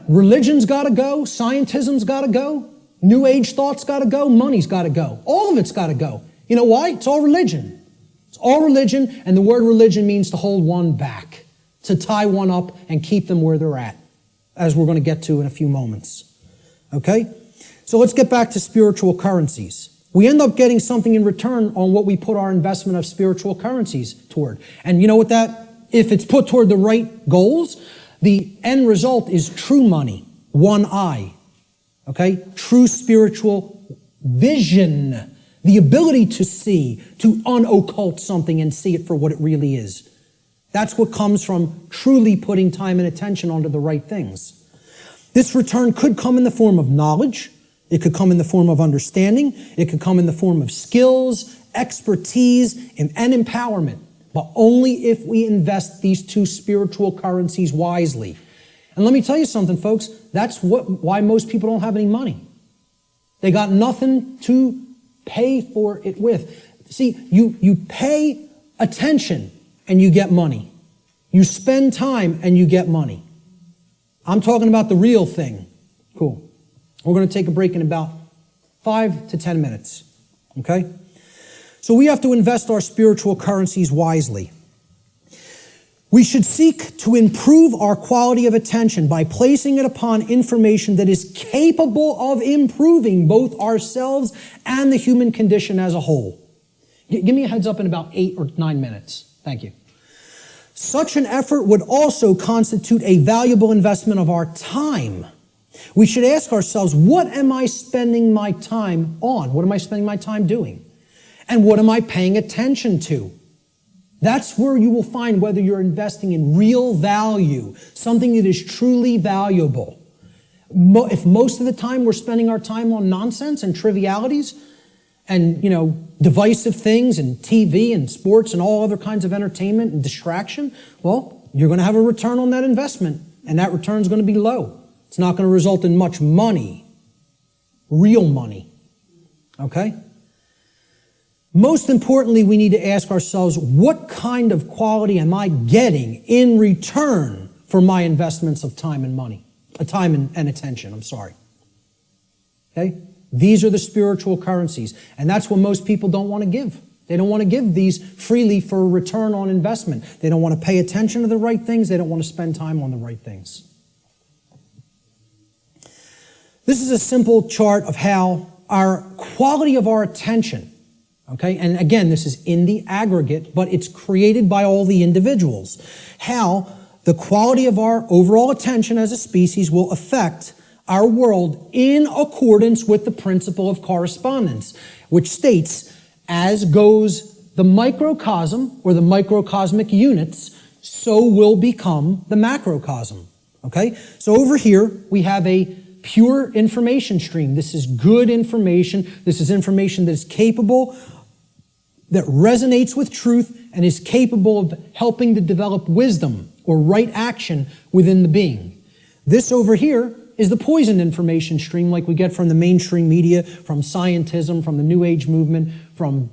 Religion's got to go, scientism's got to go, New Age thought's got to go, money's got to go. All of it's got to go. You know why? It's all religion. It's all religion, and the word religion means to hold one back, to tie one up and keep them where they're at, as we're going to get to in a few moments. Okay? So let's get back to spiritual currencies. We end up getting something in return on what we put our investment of spiritual currencies toward. And you know what if it's put toward the right goals, the end result is true money, one eye. Okay? True spiritual vision. The ability to see, to unoccult something and see it for what it really is. That's what comes from truly putting time and attention onto the right things. This return could come in the form of knowledge. It could come in the form of understanding. It could come in the form of skills, expertise, and empowerment. But only if we invest these two spiritual currencies wisely. And let me tell you something, folks. That's why most people don't have any money. They got nothing to pay for it with. See, you pay attention and you get money. You spend time and you get money. I'm talking about the real thing. Cool. We're going to take a break in about 5 to 10 minutes. Okay? So we have to invest our spiritual currencies wisely. We should seek to improve our quality of attention by placing it upon information that is capable of improving both ourselves and the human condition as a whole. Give me a heads up in about 8 or 9 minutes. Thank you. Such an effort would also constitute a valuable investment of our time. We should ask ourselves, what am I spending my time on? What am I spending my time doing? And what am I paying attention to? That's where you will find whether you're investing in real value, something that is truly valuable. If most of the time we're spending our time on nonsense and trivialities and, divisive things and TV and sports and all other kinds of entertainment and distraction, well, you're going to have a return on that investment, and that return is going to be low. It's not going to result in much money, real money, okay? Most importantly, we need to ask ourselves, what kind of quality am I getting in return for my investments of time and money, time and attention, okay? These are the spiritual currencies, and that's what most people don't want to give. They don't want to give these freely for a return on investment. They don't want to pay attention to the right things. They don't want to spend time on the right things. This is a simple chart of how our quality of our attention, okay, and again, this is in the aggregate, but it's created by all the individuals, how the quality of our overall attention as a species will affect our world in accordance with the principle of correspondence, which states, as goes the microcosm or the microcosmic units, so will become the macrocosm. Okay? So over here, we have a pure information stream. This is good information. This is information that is capable, that resonates with truth, and is capable of helping to develop wisdom or right action within the being. This over here is the poisoned information stream like we get from the mainstream media, from scientism, from the New Age movement, from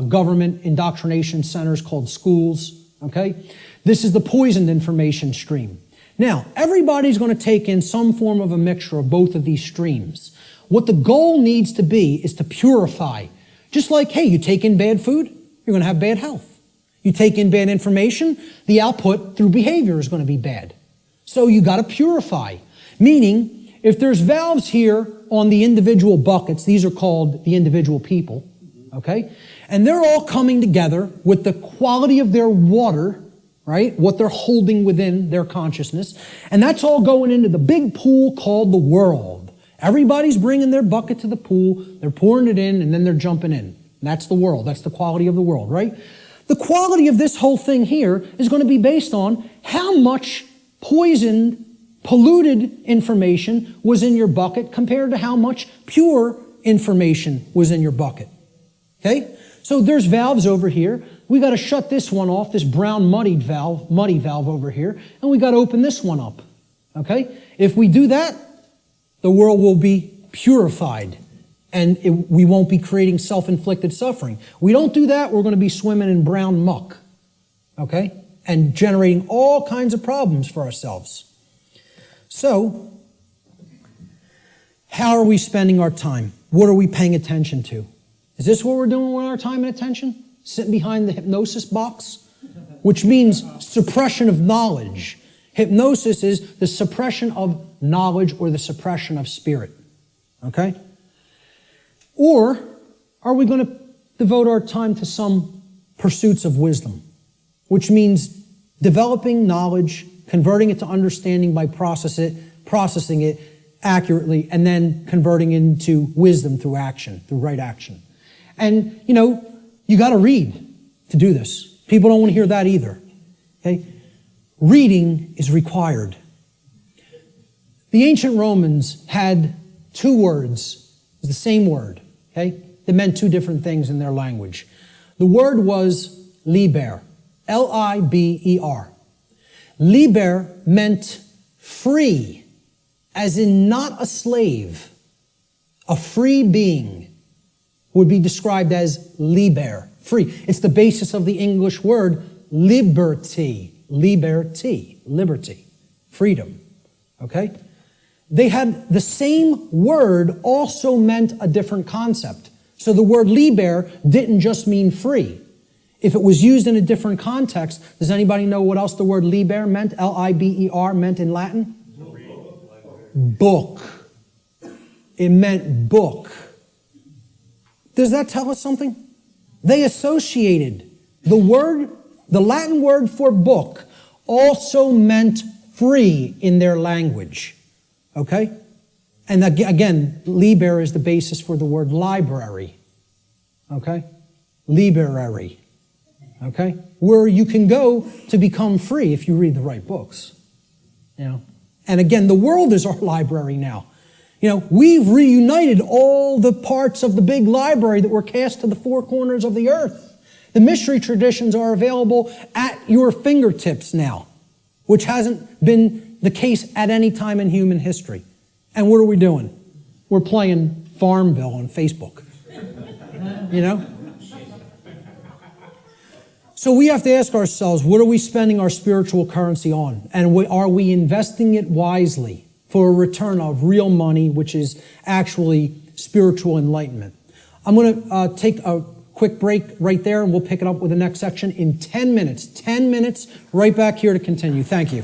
government indoctrination centers called schools, okay? This is the poisoned information stream. Now, everybody's going to take in some form of a mixture of both of these streams. What the goal needs to be is to purify. Just like, hey, you take in bad food, you're going to have bad health. You take in bad information, the output through behavior is going to be bad. So you got to purify. Meaning, if there's valves here on the individual buckets, these are called the individual people, okay? And they're all coming together with the quality of their water, right? What they're holding within their consciousness. And that's all going into the big pool called the world. Everybody's bringing their bucket to the pool, they're pouring it in, and then they're jumping in. And that's the world. That's the quality of the world, right? The quality of this whole thing here is going to be based on how much poisoned, polluted information was in your bucket compared to how much pure information was in your bucket. Okay? So there's valves over here. We got to shut this one off, this brown muddy valve over here, and we got to open this one up. Okay? If we do that, the world will be purified and we won't be creating self-inflicted suffering. We don't do that, we're going to be swimming in brown muck. Okay? And generating all kinds of problems for ourselves. So, how are we spending our time? What are we paying attention to? Is this what we're doing with our time and attention? Sitting behind the hypnosis box? Which means suppression of knowledge. Hypnosis is the suppression of knowledge or the suppression of spirit. Okay? Or are we going to devote our time to some pursuits of wisdom? Which means developing knowledge, converting it to understanding by processing it accurately, and then converting into wisdom through action, through right action. And, you got to read to do this. People don't want to hear that either. Okay? Reading is required. The ancient Romans had two words, the same word, okay? That meant two different things in their language. The word was liber, L-I-B-E-R. Liber meant free, as in not a slave. A free being would be described as liber, free. It's the basis of the English word liberty, liberty, freedom, okay? They had the same word also meant a different concept. So the word liber didn't just mean free. If it was used in a different context, does anybody know what else the word liber meant, L-I-B-E-R, meant in Latin? Book. It meant book. Does that tell us something? They associated the Latin word for book also meant free in their language. Okay? And again, liber is the basis for the word library. Okay? Library. Okay? Where you can go to become free if you read the right books. And again, the world is our library now. We've reunited all the parts of the big library that were cast to the four corners of the earth. The mystery traditions are available at your fingertips now, which hasn't been the case at any time in human history. And what are we doing? We're playing Farmville on Facebook. So we have to ask ourselves, what are we spending our spiritual currency on? And are we investing it wisely for a return of real money, which is actually spiritual enlightenment? I'm going to take a quick break right there, and we'll pick it up with the next section in 10 minutes. 10 minutes, right back here to continue. Thank you.